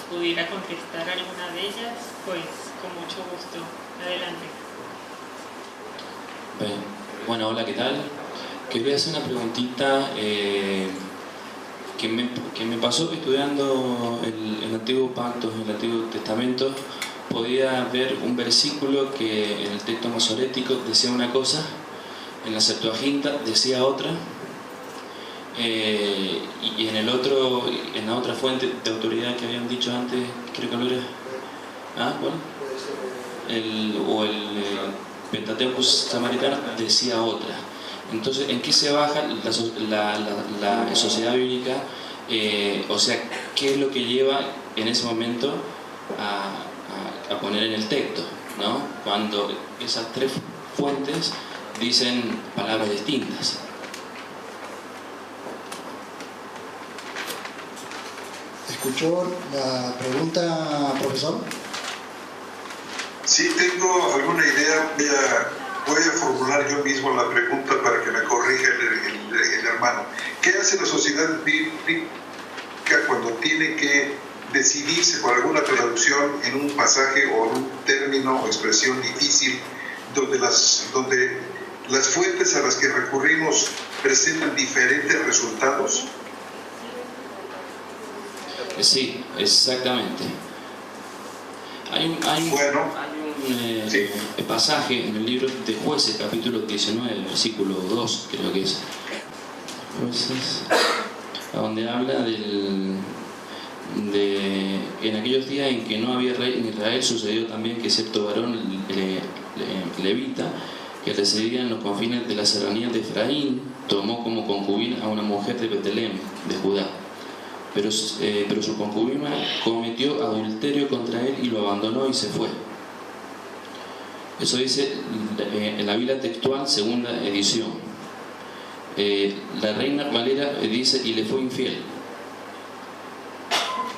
pudiera contestar alguna de ellas, pues con mucho gusto. Adelante. Bueno, hola, ¿qué tal? Quería hacer una preguntita que me pasó estudiando el Antiguo Pacto, el Antiguo Testamento. Podía ver un versículo que en el texto masorético decía una cosa, en la Septuaginta decía otra, y en el otro, en la otra fuente de autoridad que habían dicho antes, creo que no era, el Pentateuco samaritano decía otra. Entonces, ¿en qué se baja la sociedad bíblica? O sea, ¿qué es lo que lleva en ese momento a poner en el texto, ¿no? Cuando esas tres fuentes dicen palabras distintas? ¿Escuchó la pregunta, profesor? Sí, tengo alguna idea. Voy a formular yo mismo la pregunta para que me corrija el hermano. ¿Qué hace la sociedad bíblica cuando tiene que decidirse por alguna traducción en un pasaje o en un término o expresión difícil donde las fuentes a las que recurrimos presentan diferentes resultados? Sí, exactamente. Hay un pasaje en el libro de Jueces, capítulo 19, versículo 2, creo que es. Jueces, donde habla en aquellos días en que no había rey en Israel, sucedió también que cierto varón levita, que residía en los confines de la serranía de Efraín, tomó como concubina a una mujer de Betlem, de Judá. Pero su concubina cometió adulterio contra él y lo abandonó y se fue. Eso dice en la Biblia textual, segunda edición. La Reina Valera dice, y le fue infiel.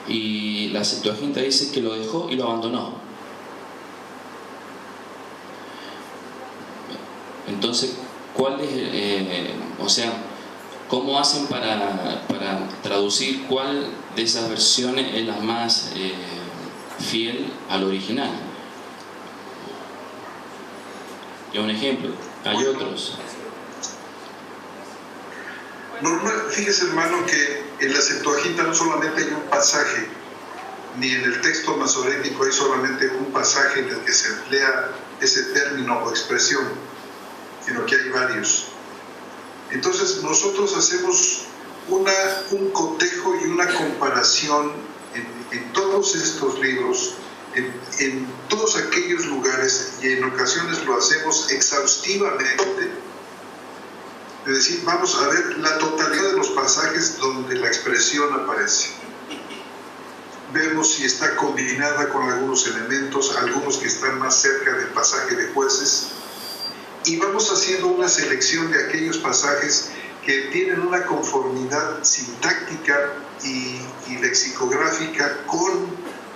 Y la Septuaginta dice que lo dejó y lo abandonó. Entonces, ¿cuál es, cómo hacen para traducir cuál de esas versiones es la más fiel al original? Y un ejemplo, hay otros. Fíjese, hermano, que en la Septuaginta no solamente hay un pasaje ni en el texto masorético hay solamente un pasaje en el que se emplea ese término o expresión, sino que hay varios. Entonces nosotros hacemos un cotejo y una comparación en todos estos libros, en todos aquellos lugares, y en ocasiones lo hacemos exhaustivamente. Es decir, vamos a ver la totalidad de los pasajes donde la expresión aparece. Vemos si está combinada con algunos elementos, algunos que están más cerca del pasaje de Jueces, y vamos haciendo una selección de aquellos pasajes que tienen una conformidad sintáctica y lexicográfica con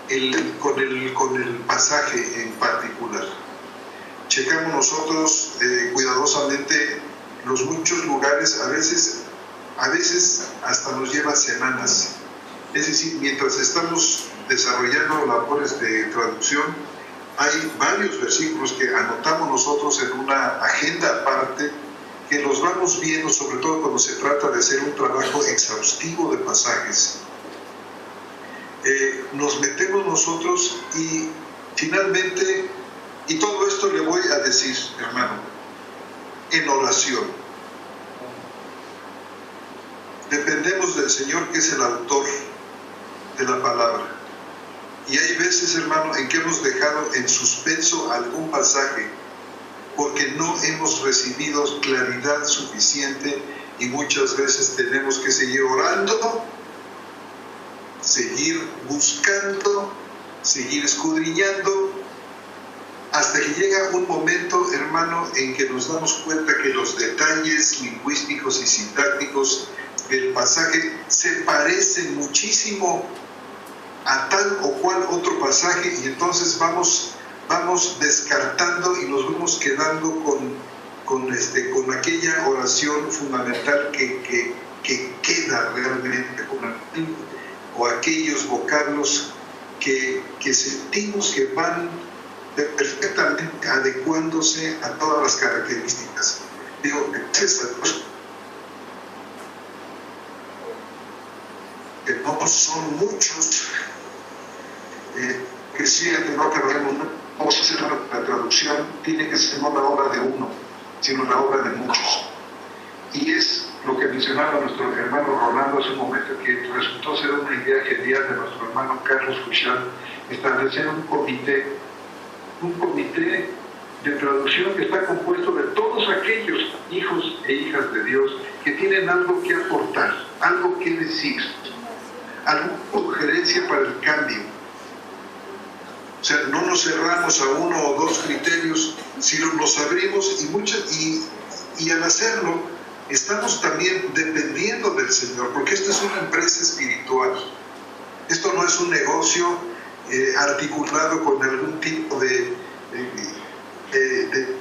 el pasaje en particular. Checamos nosotros cuidadosamente los muchos lugares, a veces hasta nos lleva semanas. Es decir, mientras estamos desarrollando labores de traducción, hay varios versículos que anotamos nosotros en una agenda aparte, que los vamos viendo, sobre todo cuando se trata de hacer un trabajo exhaustivo de pasajes. Nos metemos nosotros y finalmente, y todo esto le voy a decir, hermano, en oración. Dependemos del Señor, que es el autor de la palabra. Y hay veces, hermano, en que hemos dejado en suspenso algún pasaje porque no hemos recibido claridad suficiente, y muchas veces tenemos que seguir orando, seguir buscando, seguir escudriñando, hasta que llega un momento, hermano, en que nos damos cuenta que los detalles lingüísticos y sintácticos del pasaje se parecen muchísimo a tal o cual otro pasaje, y entonces vamos descartando y nos vamos quedando con aquella oración fundamental que queda realmente, o aquellos vocablos que sentimos que van perfectamente adecuándose a todas las características. Digo, gracias a Dios, que no son muchos, que sí, no queremos, vamos a hacer la traducción, tiene que ser no la obra de uno, sino la obra de muchos. Y es lo que mencionaba nuestro hermano Rolando hace un momento, que resultó ser una idea genial de nuestro hermano Carlos Fuchal, establecer un comité de traducción que está compuesto de todos aquellos hijos e hijas de Dios que tienen algo que aportar, algo que decir, alguna sugerencia para el cambio. O sea, no nos cerramos a uno o dos criterios, sino nos abrimos, y al hacerlo estamos también dependiendo del Señor, porque esta es una empresa espiritual. Esto no es un negocio articulado con algún tipo de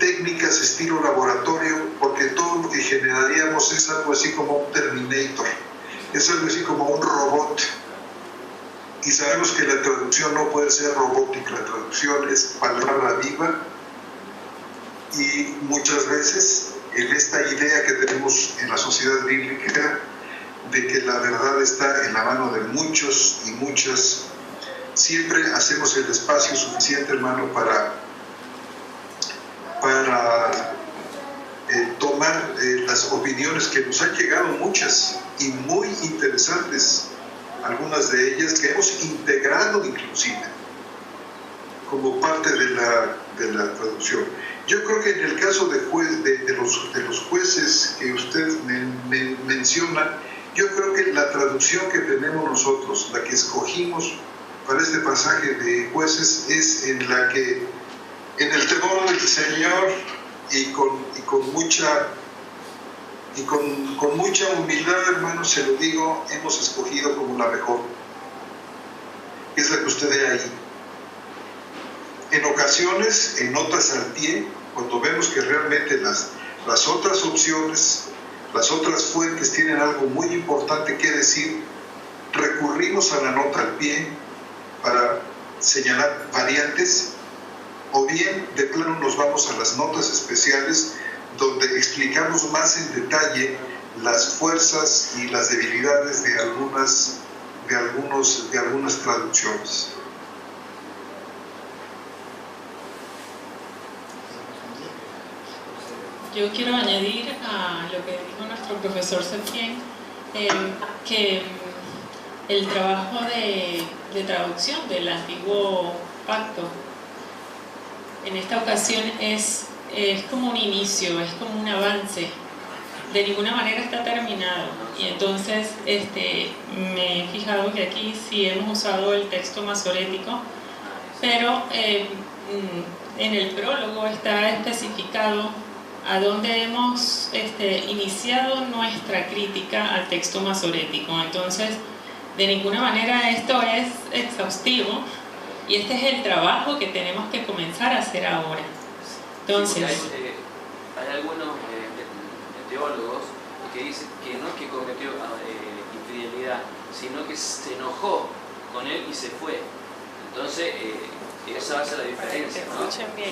técnicas estilo laboratorio, porque todo lo que generaríamos es algo así como un Terminator, es algo así como un robot. Y sabemos que la traducción no puede ser robótica, la traducción es palabra viva, y muchas veces en esta idea que tenemos en la sociedad bíblica de que la verdad está en la mano de muchos y muchas, siempre hacemos el espacio suficiente, hermano, para tomar las opiniones que nos han llegado, muchas y muy interesantes, algunas de ellas que hemos integrado inclusive como parte de la traducción. Yo creo que en el caso de los jueces que usted menciona, yo creo que la traducción que tenemos nosotros, la que escogimos para este pasaje de Jueces, es en la que, en el temor del Señor y con mucha humildad, hermano, se lo digo, hemos escogido como la mejor, es la que usted ve ahí. En ocasiones, en notas al pie, cuando vemos que realmente las otras opciones, las otras fuentes tienen algo muy importante que decir, recurrimos a la nota al pie para señalar variantes, o bien de plano nos vamos a las notas especiales, donde explicamos más en detalle las fuerzas y las debilidades de algunas de algunas traducciones. Yo quiero añadir a lo que dijo nuestro profesor Septién, que el trabajo de traducción del antiguo pacto en esta ocasión es como un inicio, es como un avance. De ninguna manera está terminado. Y entonces me he fijado que aquí sí hemos usado el texto masorético, pero en el prólogo está especificado a dónde hemos iniciado nuestra crítica al texto masorético. Entonces, de ninguna manera esto es exhaustivo y este es el trabajo que tenemos que comenzar a hacer ahora. Entonces, hay algunos teólogos que dicen que no es que cometió infidelidad, sino que se enojó con él y se fue. Entonces, esa va a ser la diferencia, ¿no? Escuchen bien.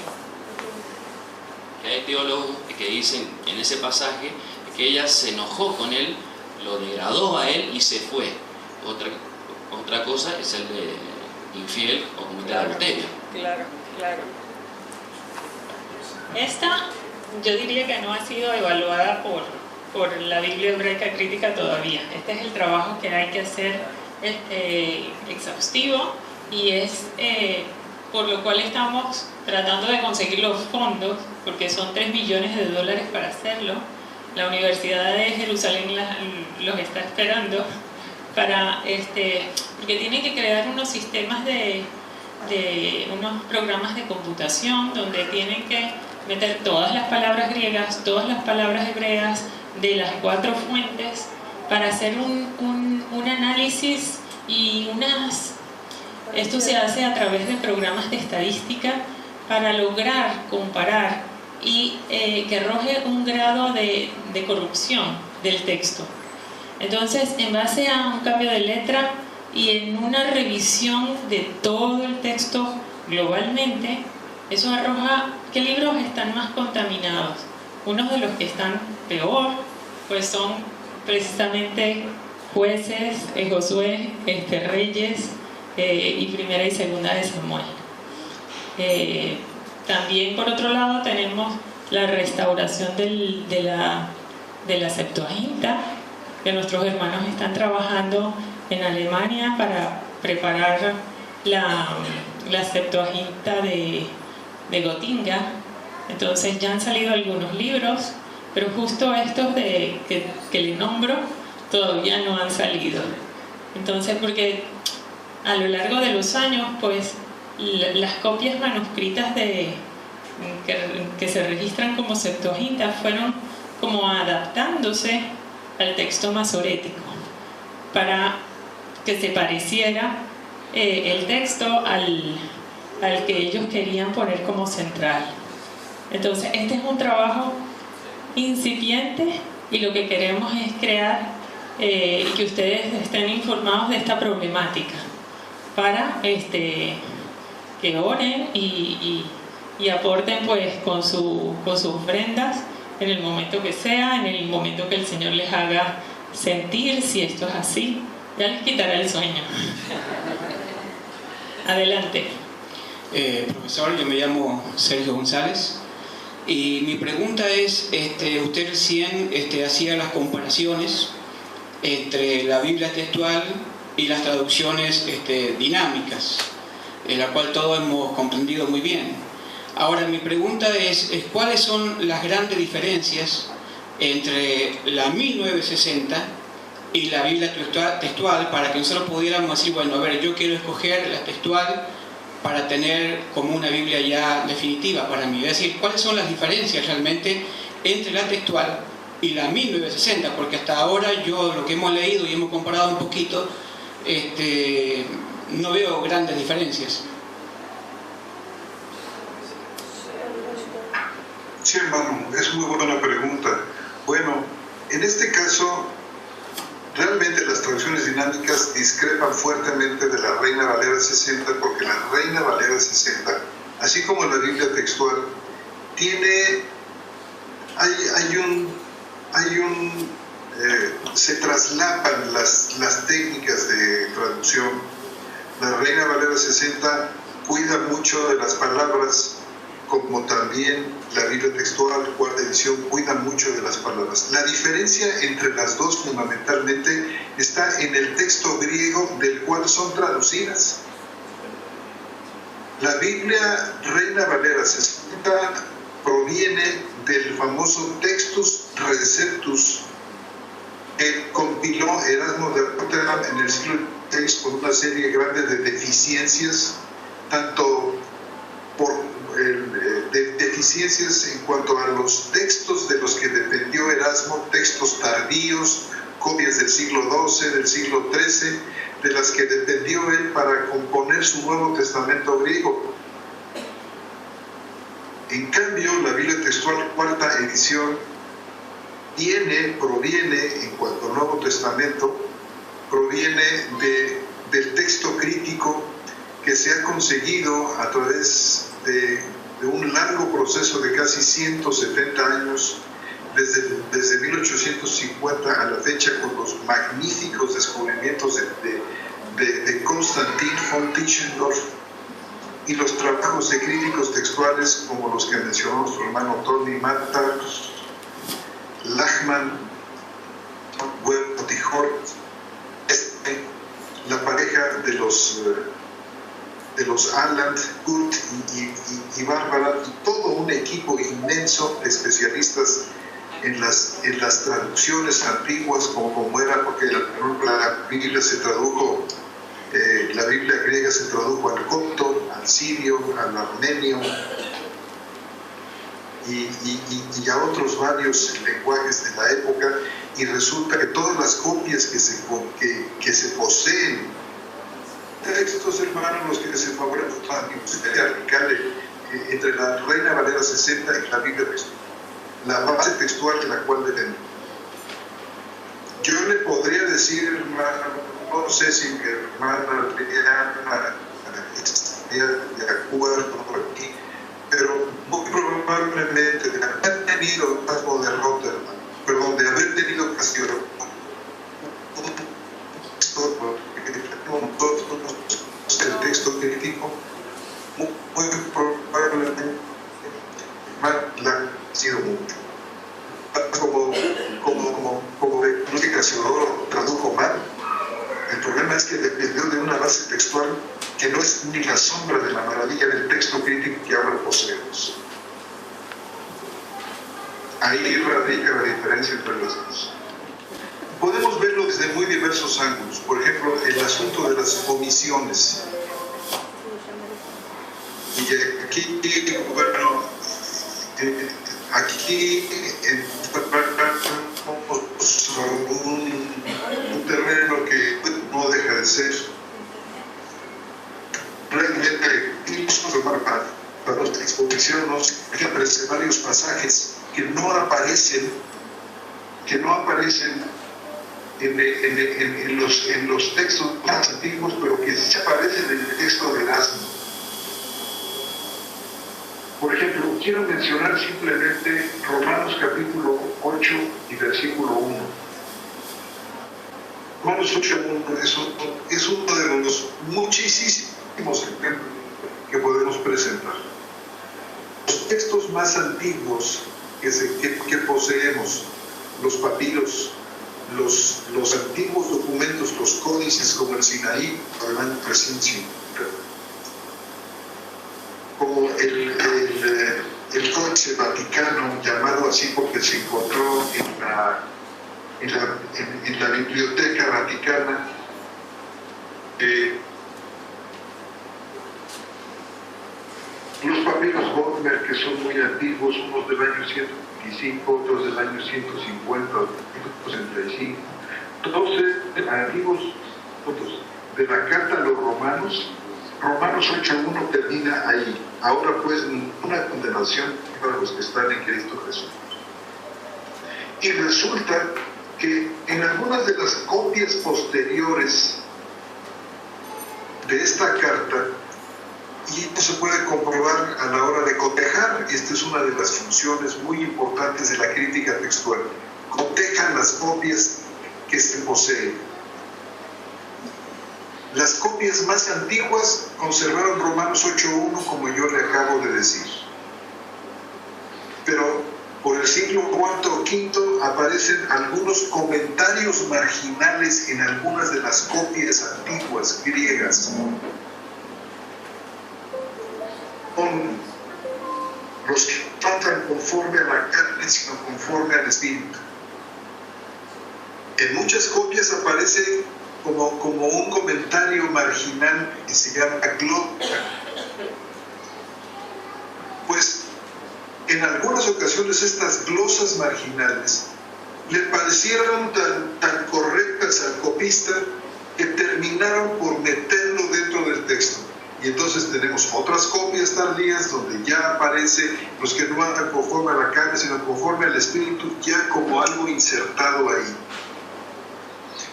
Hay teólogos que dicen en ese pasaje que ella se enojó con él, lo degradó a él y se fue. Otra cosa es el de infiel o cometer adulterio. Claro. Esta yo diría que no ha sido evaluada por la Biblia Hebraica Crítica todavía. Este es el trabajo que hay que hacer exhaustivo y es por lo cual estamos tratando de conseguir los fondos, porque son $3 millones para hacerlo. La Universidad de Jerusalén los está esperando para porque tienen que crear unos sistemas unos programas de computación donde tienen que meter todas las palabras griegas, todas las palabras hebreas de las 4 fuentes para hacer un análisis y esto se hace a través de programas de estadística para lograr comparar y que arroje un grado de corrupción del texto. Entonces, en base a un cambio de letra y en una revisión de todo el texto globalmente, eso arroja qué libros están más contaminados. Unos de los que están peor, pues son precisamente Jueces, Josué, Reyes y Primera y Segunda de Samuel. También por otro lado tenemos la restauración de la Septuaginta, que nuestros hermanos están trabajando en Alemania para preparar la Septuaginta de Gotinga. Entonces ya han salido algunos libros, pero justo estos que le nombro todavía no han salido. Entonces, porque a lo largo de los años, pues las copias manuscritas que se registran como Septuaginta fueron como adaptándose al texto masorético para que se pareciera el texto al que ellos querían poner como central. Entonces, este es un trabajo incipiente y lo que queremos es crear y que ustedes estén informados de esta problemática para que oren y aporten pues con sus ofrendas en el momento que sea, en el momento que el Señor les haga sentir si esto es así. Ya les quitará el sueño. Adelante. Profesor, yo me llamo Sergio González y mi pregunta es, usted recién hacía las comparaciones entre la Biblia textual y las traducciones dinámicas, en la cual todos hemos comprendido muy bien. Ahora mi pregunta es ¿cuáles son las grandes diferencias entre la 1960 y la Biblia textual para que nosotros pudiéramos decir, bueno, a ver, yo quiero escoger la textual para tener como una Biblia ya definitiva para mí? Es decir, ¿cuáles son las diferencias realmente entre la textual y la 1960? Porque hasta ahora yo lo que hemos leído y hemos comparado un poquito, no veo grandes diferencias. Sí, hermano, es muy buena pregunta. Bueno, en este caso, realmente las traducciones dinámicas discrepan fuertemente de la Reina Valera 60, porque la Reina Valera 60, así como la Biblia textual, hay un se traslapan las técnicas de traducción. La Reina Valera 60 cuida mucho de las palabras, como también la Biblia textual, cuarta edición, cuida mucho de las palabras. La diferencia entre las dos fundamentalmente está en el texto griego del cual son traducidas. La Biblia Reina Valera 60 proviene del famoso Textus Receptus que compiló Erasmo de Rotterdam en el siglo VI con una serie grande de deficiencias, tanto de deficiencias en cuanto a los textos de los que dependió Erasmo, textos tardíos, copias del siglo XII, del siglo XIII, de las que dependió él para componer su Nuevo Testamento griego. En cambio, la Biblia textual cuarta edición proviene, en cuanto al Nuevo Testamento, proviene del texto crítico que se ha conseguido a través de un largo proceso de casi 170 años, desde 1850 a la fecha, con los magníficos descubrimientos de Konstantin von Tischendorf y los trabajos de críticos textuales como los que mencionó nuestro hermano Tony Matta, Lachmann, Tijort, la pareja de los Aland, Kurt y Bárbara, y todo un equipo inmenso de especialistas en las traducciones antiguas, como era, porque la Biblia se tradujo, la Biblia griega se tradujo al copto, al sirio, al armenio y a otros varios lenguajes de la época, y resulta que todas las copias que se poseen, textos hermanos, los que se favorecen radical entre la Reina Valera 60 y la Biblia textual, la base textual de la cual depende. Yo le podría decir, hermano, no sé si mi hermana Liliana estaría de acuerdo por aquí, pero muy probablemente de haber tenido algo de Rotterdam, perdón, de haber tenido ocasión, el texto crítico, muy probablemente la ha sido mucho. Como de Casiodoro tradujo mal, el problema es que dependió de una base textual que no es ni la sombra de la maravilla del texto crítico que ahora poseemos. Ahí radica la diferencia entre las dos. Podemos verlo desde muy diversos ángulos. Por ejemplo, el asunto de las omisiones. Y aquí, bueno, un terreno que no deja de ser realmente incluso para nuestra exposición, que aparecen varios pasajes que no aparecen en los textos más antiguos, pero que sí aparecen en el texto de Erasmo. Por ejemplo, quiero mencionar simplemente Romanos capítulo 8 y versículo 1. Romanos 8:1 es uno de los muchísimos ejemplos que podemos presentar. Los textos más antiguos que poseemos, los papiros, los antiguos documentos, los códices como el Sinaí, del año 350, como el Códice Vaticano, llamado así porque se encontró en la Biblioteca Vaticana, los papiros Bodmer, que son muy antiguos, unos del año 125, otros del año 150, 165, todos antiguos de la Carta a los Romanos. Romanos 8:1 termina ahí. Ahora pues ninguna condenación para los que están en Cristo Jesús. Y resulta que en algunas de las copias posteriores de esta carta, y esto se puede comprobar a la hora de cotejar, y esta es una de las funciones muy importantes de la crítica textual, cotejan las copias que se poseen. Las copias más antiguas conservaron Romanos 8.1, como yo le acabo de decir. Pero por el siglo IV o V aparecen algunos comentarios marginales en algunas de las copias antiguas griegas. Son los que no tratan conforme a la carne, sino conforme al espíritu. En muchas copias aparece como un comentario marginal que se llama glosa. Pues en algunas ocasiones estas glosas marginales le parecieron tan correctas al copista que terminaron por meterlo dentro del texto. Y entonces tenemos otras copias tardías donde ya aparece los que no andan conforme a la carne, sino conforme al espíritu, ya como algo insertado ahí.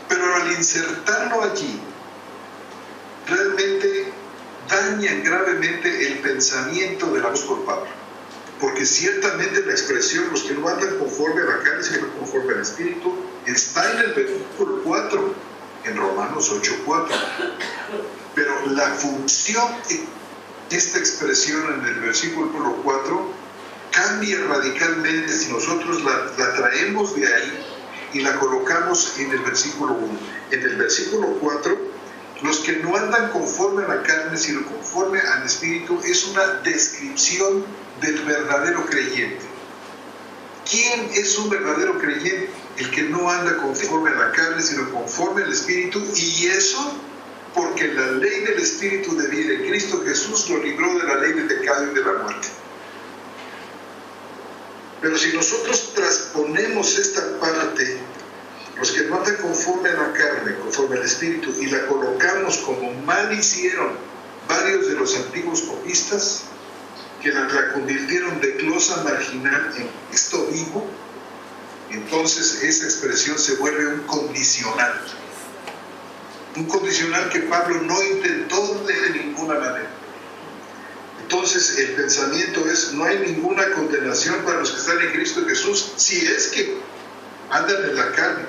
Pero al insertarlo allí, realmente dañan gravemente el pensamiento del apóstol Pablo. Porque ciertamente la expresión, los que no andan conforme a la carne, sino conforme al espíritu, está en el versículo 4, en Romanos 8.4. Pero la función de esta expresión en el versículo 4 cambia radicalmente si nosotros la traemos de ahí y la colocamos en el versículo 1. En el versículo 4, los que no andan conforme a la carne, sino conforme al espíritu, es una descripción del verdadero creyente. ¿Quién es un verdadero creyente? El que no anda conforme a la carne, sino conforme al espíritu, y eso porque la ley del espíritu de vida en Cristo Jesús lo libró de la ley del pecado y de la muerte. Pero si nosotros transponemos esta parte, los que no andan conforme a la carne, conforme al espíritu, y la colocamos como mal hicieron varios de los antiguos copistas, que la convirtieron de glosa marginal en texto vivo, entonces esa expresión se vuelve un condicional. Un condicional que Pablo no intentó de ninguna manera. Entonces el pensamiento es: no hay ninguna condenación para los que están en Cristo Jesús, si es que andan en la carne,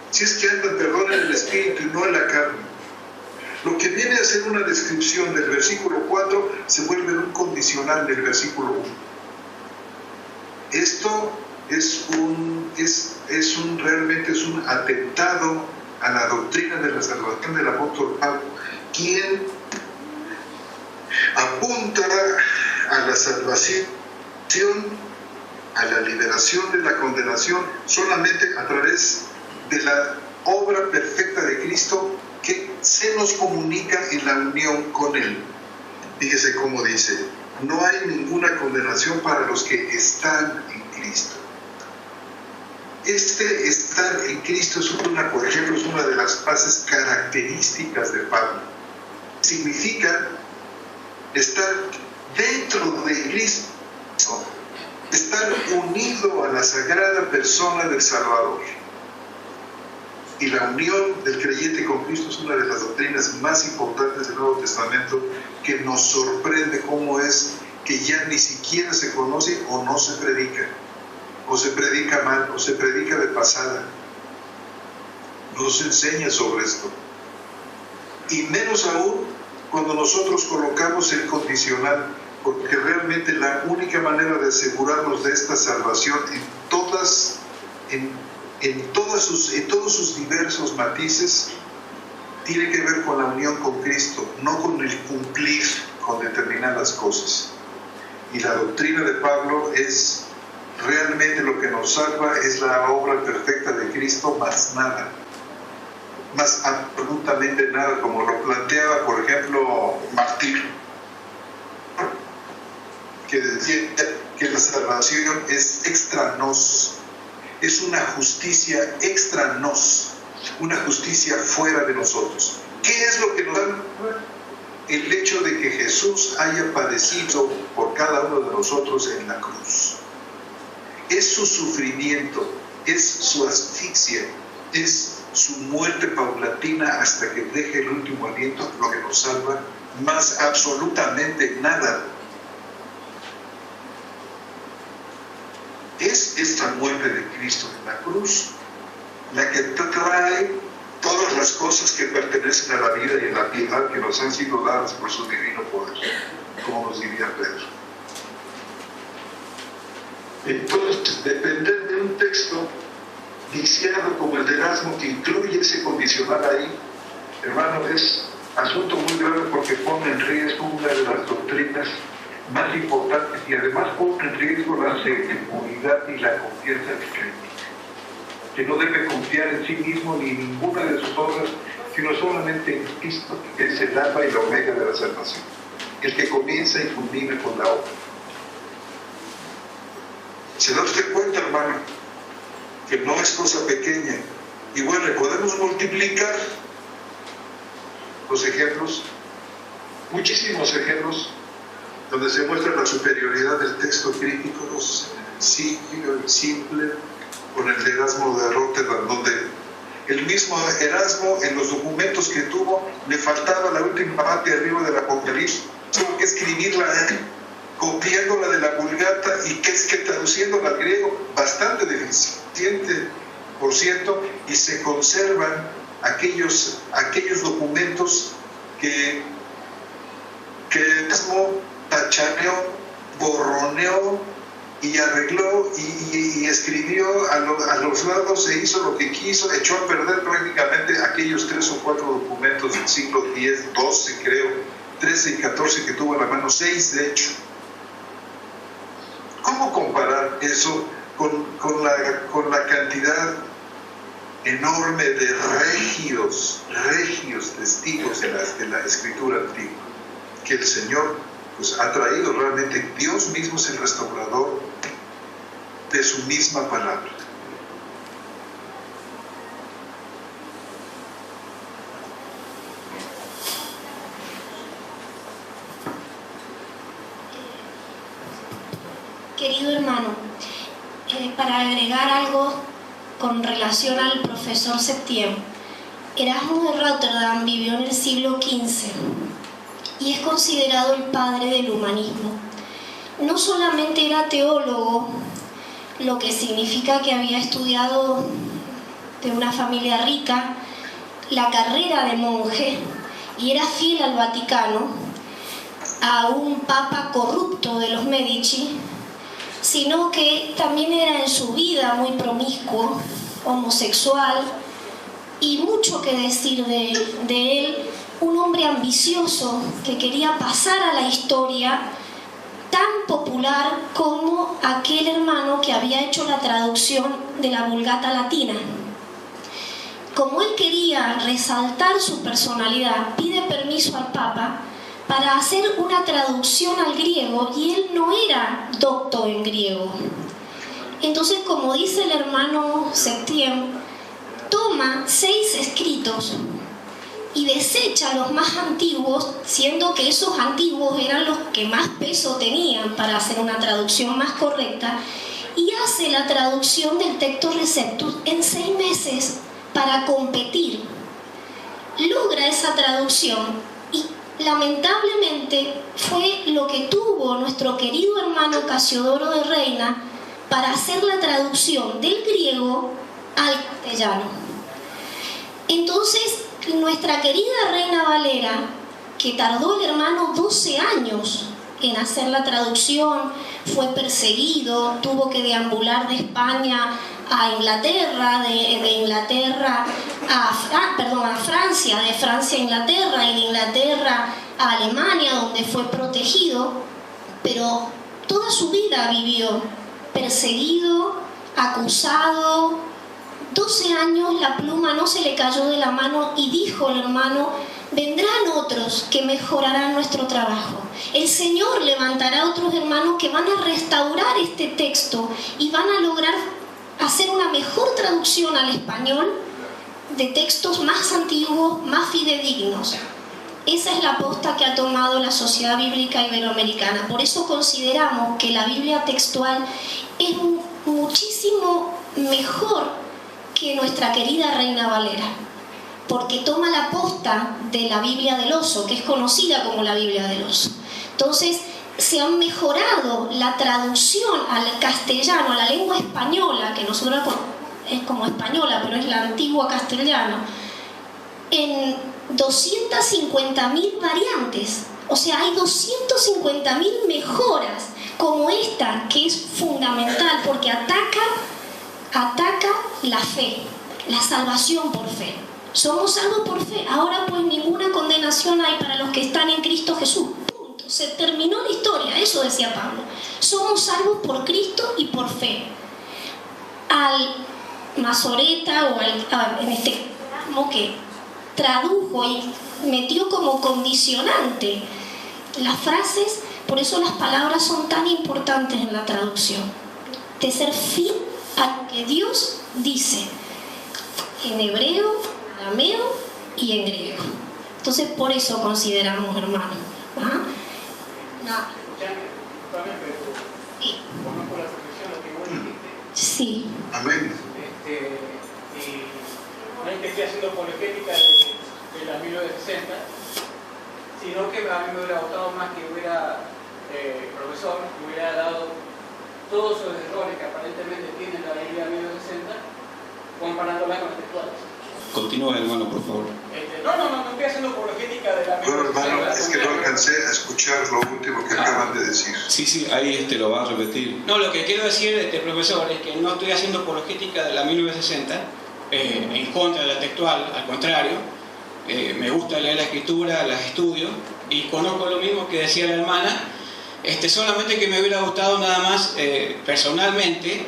si es que andan, perdón, en el espíritu y no en la carne. Lo que viene a ser una descripción del versículo 4 se vuelve un condicional del versículo 1. Esto realmente es un atentado a la doctrina de la salvación del apóstol Pablo, quien apunta a la salvación, a la liberación de la condenación, solamente a través de la obra perfecta de Cristo que se nos comunica en la unión con Él. Fíjese cómo dice: no hay ninguna condenación para los que están en Cristo. Este estar en Cristo es por ejemplo, es una de las bases características de Pablo. Significa estar dentro de Cristo, estar unido a la sagrada persona del Salvador. Y la unión del creyente con Cristo es una de las doctrinas más importantes del Nuevo Testamento, que nos sorprende cómo es que ya ni siquiera se conoce o no se predica. O se predica mal, o se predica de pasada. No se enseña sobre esto. Y menos aún cuando nosotros colocamos el condicional, porque realmente la única manera de asegurarnos de esta salvación en todos sus diversos matices tiene que ver con la unión con Cristo, no con el cumplir con determinadas cosas. Y la doctrina de Pablo es: realmente lo que nos salva es la obra perfecta de Cristo, más nada, más absolutamente nada, como lo planteaba, por ejemplo, Martín, que decía que la salvación es extra nos, es una justicia extra nos, una justicia fuera de nosotros. ¿Qué es lo que nos da? El hecho de que Jesús haya padecido por cada uno de nosotros en la cruz. Es su sufrimiento, es su asfixia, es su muerte paulatina hasta que deje el último aliento lo que nos salva, más absolutamente nada. Es esta muerte de Cristo en la cruz la que trae todas las cosas que pertenecen a la vida y a la piedad que nos han sido dadas por su divino poder, como nos diría Pedro. Entonces, depender de un texto viciado como el de Erasmo, que incluye ese condicional ahí, hermano, es asunto muy grave, porque pone en riesgo una de las doctrinas más importantes y además pone en riesgo la seguridad y la confianza del creyente, que no debe confiar en sí mismo ni en ninguna de sus obras, sino solamente en Cristo, que es el alfa y la omega de la salvación, el que comienza y culmina con la obra. ¿Se da usted cuenta, hermano, que no es cosa pequeña? Y bueno, podemos multiplicar los ejemplos, muchísimos ejemplos, donde se muestra la superioridad del texto crítico, el simple, con el de Erasmo de Rotterdam, donde el mismo Erasmo, en los documentos que tuvo, le faltaba la última parte arriba del Apocalipsis, tuvo que escribirla copiándola de la Vulgata, y que es que traduciéndola al griego bastante deficiente, por cierto, y se conservan aquellos documentos que Erasmo tachaneó, borroneó y arregló y escribió a los lados, se hizo lo que quiso, echó a perder prácticamente aquellos 3 o 4 documentos del siglo X, XII creo, 13 y 14 que tuvo a la mano, 6 de hecho. ¿Cómo comparar eso con la cantidad enorme de regios testigos de la escritura antigua que el Señor pues ha traído? Realmente Dios mismo es el restaurador de su misma palabra. Querido hermano, para agregar algo con relación al profesor Septién, Erasmo de Rotterdam vivió en el siglo XV y es considerado el padre del humanismo. No solamente era teólogo, lo que significa que había estudiado de una familia rica la carrera de monje y era fiel al Vaticano, a un papa corrupto de los Medici, sino que también era en su vida muy promiscuo, homosexual, y mucho que decir de él, un hombre ambicioso que quería pasar a la historia, tan popular como aquel hermano que había hecho la traducción de la Vulgata latina. Como él quería resaltar su personalidad, pide permiso al Papa para hacer una traducción al griego, y él no era docto en griego. Entonces, como dice el hermano Septién, toma 6 escritos y desecha los más antiguos, siendo que esos antiguos eran los que más peso tenían para hacer una traducción más correcta, y hace la traducción del Texto Receptus en 6 meses para competir. Logra esa traducción y lamentablemente fue lo que tuvo nuestro querido hermano Casiodoro de Reina para hacer la traducción del griego al castellano. Entonces, nuestra querida Reina Valera, que tardó el hermano 12 años en hacer la traducción, fue perseguido, tuvo que deambular de España a Inglaterra, de Inglaterra a Francia, de Francia a Inglaterra y de Inglaterra a Alemania, donde fue protegido, pero toda su vida vivió perseguido, acusado. 12 años la pluma no se le cayó de la mano, y dijo el hermano: vendrán otros que mejorarán nuestro trabajo. El Señor levantará otros hermanos que van a restaurar este texto y van a lograr hacer una mejor traducción al español de textos más antiguos, más fidedignos. Esa es la posta que ha tomado la Sociedad Bíblica Iberoamericana. Por eso consideramos que la Biblia textual es muchísimo mejor que nuestra querida Reina Valera, porque toma la posta de la Biblia del Oso, que es conocida como la Biblia del Oso. Entonces, se han mejorado la traducción al castellano, a la lengua española, que nosotros es como española, pero es la antigua castellana, en 250.000 variantes. O sea, hay 250.000 mejoras como esta, que es fundamental porque ataca la fe, la salvación por fe. Somos salvos por fe. Ahora pues ninguna condenación hay para los que están en Cristo Jesús. Punto. Se terminó la historia, eso decía Pablo. Somos salvos por Cristo y por fe. Al Masoreta o en este caso que tradujo y metió como condicionante las frases, por eso las palabras son tan importantes en la traducción, de ser fiel a lo que Dios dice en hebreo, arameo y en griego. Entonces por eso consideramos hermanos. ¿Ah? Sí. Amén. No es que esté haciendo apologética de la 1960, sino que a mí me hubiera gustado más que hubiera, profesor, que hubiera dado todos esos errores que aparentemente tiene la Biblia 1960, comparándola con las textuales. Continúa, hermano, por favor. No estoy haciendo apologética de la 1960. Bueno, hermano, es que no alcancé a escuchar lo último que acaban de decir. Sí, ahí lo va a repetir. No, lo que quiero decir, profesor, es que no estoy haciendo apologética de la 1960, en contra de la textual, al contrario. Me gusta leer la escritura, las estudio y conozco lo mismo que decía la hermana, solamente que me hubiera gustado nada más personalmente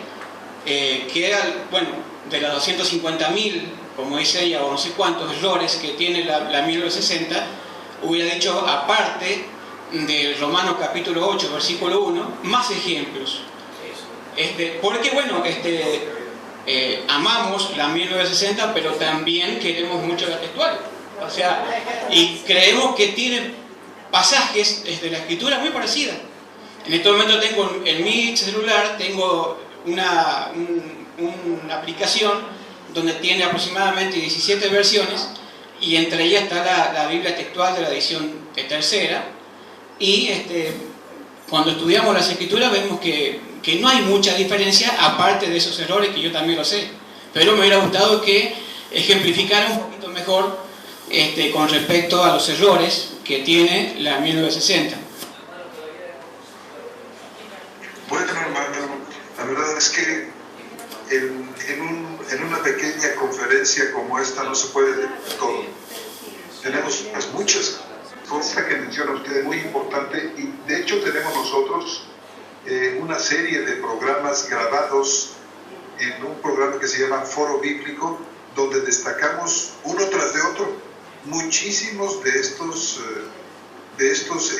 que era, bueno, de las 250.000, como dice ella, o no sé cuántos errores que tiene la 1960, hubiera dicho, aparte del Romanos capítulo 8, versículo 1, más ejemplos. Porque, bueno, amamos la 1960, pero también queremos mucho la textual. O sea, y creemos que tiene pasajes de la escritura muy parecidas. En este momento tengo en mi celular una aplicación donde tiene aproximadamente 17 versiones y entre ellas está la Biblia textual de la edición tercera y cuando estudiamos las escrituras vemos que no hay mucha diferencia aparte de esos errores que yo también lo sé, pero me hubiera gustado que ejemplificara un poquito mejor con respecto a los errores que tiene la 1960. Bueno, hermano, la verdad es que en una pequeña conferencia como esta no se puede leer todo. Tenemos muchas cosas que menciona usted muy importante y de hecho tenemos nosotros una serie de programas grabados en un programa que se llama Foro Bíblico, donde destacamos uno tras de otro muchísimos de estos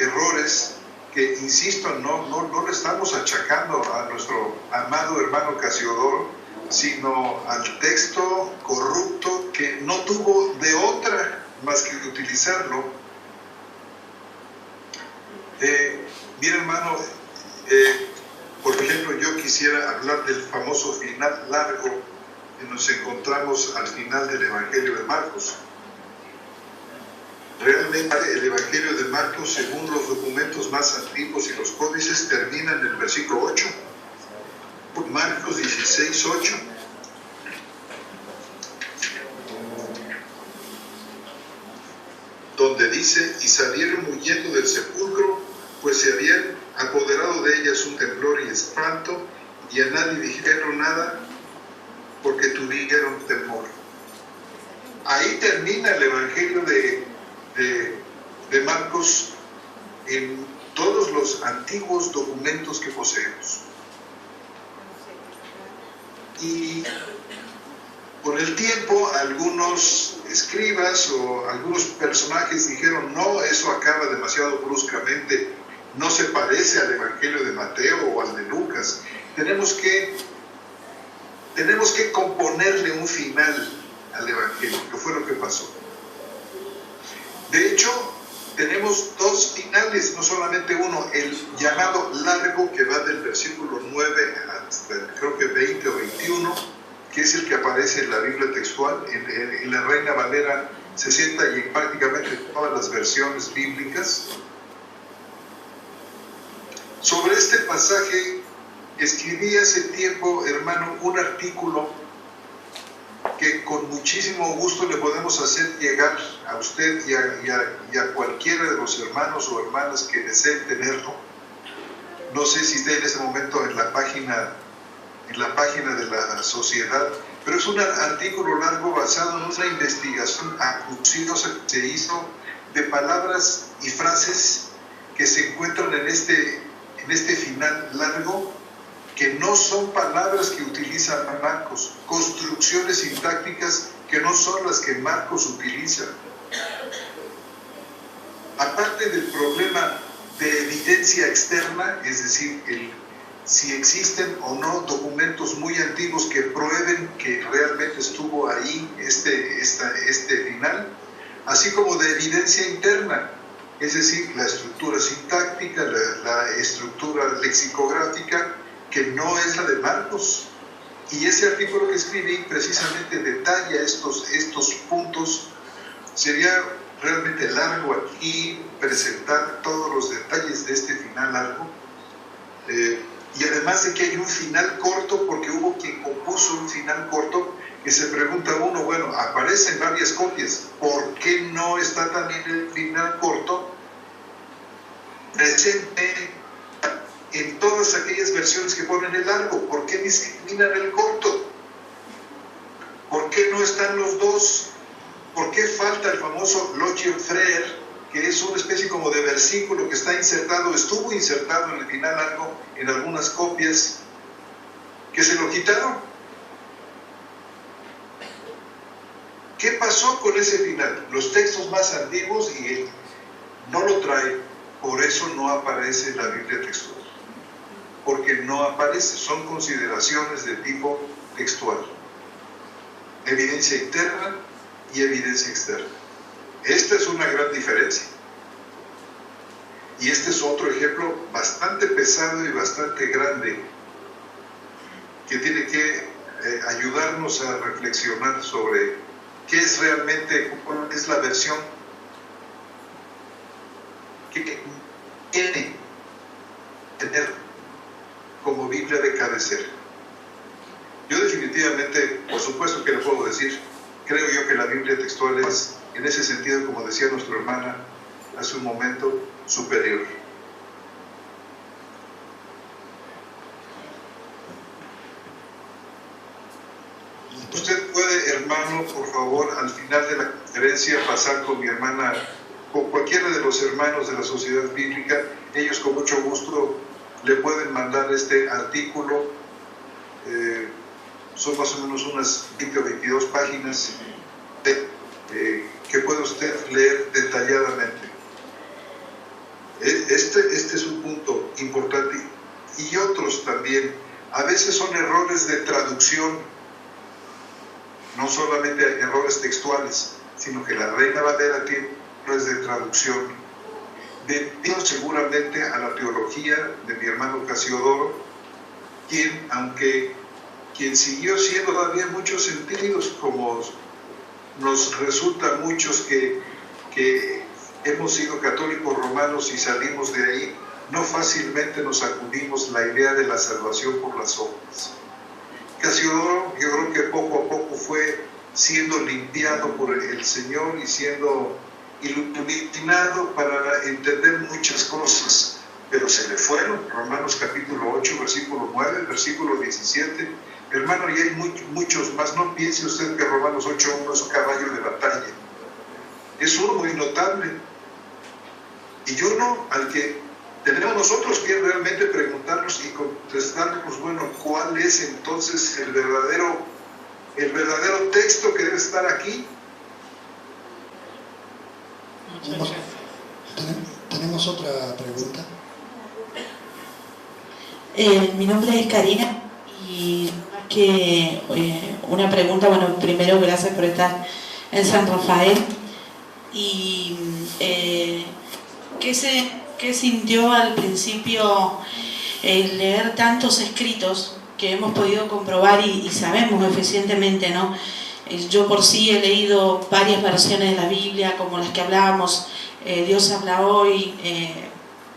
errores que, insisto, no le estamos achacando a nuestro amado hermano Casiodoro, sino al texto corrupto que no tuvo de otra más que utilizarlo. Bien, hermano, por ejemplo, yo quisiera hablar del famoso final largo que nos encontramos al final del Evangelio de Marcos. Realmente el Evangelio de Marcos, según los documentos más antiguos y los códices, termina en el versículo 8. Marcos 16:8. Donde dice, y salieron huyendo del sepulcro, pues se habían apoderado de ellas un temblor y espanto, y a nadie dijeron nada, porque tuvieron temor. Ahí termina el Evangelio de Marcos en todos los antiguos documentos que poseemos. Y con el tiempo algunos escribas o algunos personajes dijeron, no, eso acaba demasiado bruscamente, no se parece al Evangelio de Mateo o al de Lucas. Tenemos que componerle un final al Evangelio, que fue lo que pasó. De hecho, tenemos dos finales, no solamente uno, el llamado largo que va del versículo 9 hasta creo que 20 o 21, que es el que aparece en la Biblia textual, en la Reina Valera 60 y en prácticamente todas las versiones bíblicas. Sobre este pasaje escribí hace tiempo, hermano, un artículo que con muchísimo gusto le podemos hacer llegar a usted y a cualquiera de los hermanos o hermanas que deseen tenerlo. No sé si esté en ese momento en la página de la sociedad, pero es un artículo largo basado en una investigación acuciosa que se hizo de palabras y frases que se encuentran en este final largo, que no son palabras que utiliza Marcos, construcciones sintácticas que no son las que Marcos utiliza. Aparte del problema de evidencia externa, es decir, si existen o no documentos muy antiguos que prueben que realmente estuvo ahí este final, así como de evidencia interna, es decir, la estructura sintáctica, la estructura lexicográfica, que no es la de Marcos. Y ese artículo que escribí precisamente detalla estos puntos. Sería realmente largo aquí presentar todos los detalles de este final largo. Y además de que hay un final corto, porque hubo quien compuso un final corto, que se pregunta uno, bueno, aparecen varias copias, ¿por qué no está también el final corto presente en todas aquellas versiones que ponen el largo? ¿Por qué discriminan el corto? ¿Por qué no están los dos? ¿Por qué falta el famoso Logion Frere, que es una especie como de versículo que estuvo insertado en el final largo en algunas copias, que se lo quitaron? ¿Qué pasó con ese final? Los textos más antiguos, y él no lo trae, por eso no aparece en la Biblia textual. Porque no aparece, son consideraciones de tipo textual. Evidencia interna y evidencia externa. Esta es una gran diferencia. Y este es otro ejemplo bastante pesado y bastante grande que tiene que ayudarnos a reflexionar sobre qué es realmente, cuál es la versión que tiene tener como Biblia de cabecera. Yo definitivamente, por supuesto que le puedo decir, creo yo que la Biblia textual es, en ese sentido, como decía nuestra hermana hace un momento, superior. Usted puede, hermano, por favor, al final de la conferencia pasar con mi hermana, con cualquiera de los hermanos de la Sociedad Bíblica. Ellos con mucho gusto le pueden mandar este artículo. Son más o menos unas 20 o 22 páginas que puede usted leer detalladamente. Este es un punto importante, y otros también. A veces son errores de traducción, no solamente errores textuales, sino que la Reina Valera tiene errores de traducción, debido seguramente a la teología de mi hermano Casiodoro, quien siguió siendo todavía en muchos sentidos, como nos resulta a muchos que hemos sido católicos romanos y salimos de ahí, no fácilmente nos acudimos la idea de la salvación por las obras. Casiodoro, yo creo que poco a poco fue siendo limpiado por el Señor y siendo iluminado para entender muchas cosas, pero se le fueron. Romanos capítulo 8, versículo 9, versículo 17. Hermano, y hay muchos más. No piense usted que Romanos 8.1 es un caballo de batalla. Es uno muy notable. Y uno al que tenemos nosotros que realmente preguntarnos y contestarnos, bueno, ¿cuál es entonces el verdadero texto que debe estar aquí? Tenemos otra pregunta. Mi nombre es Karina y que una pregunta, bueno, primero gracias por estar en San Rafael. Y ¿qué sintió al principio el leer tantos escritos que hemos podido comprobar y sabemos eficientemente, ¿no? Yo por sí he leído varias versiones de la Biblia, como las que hablábamos, Dios habla hoy,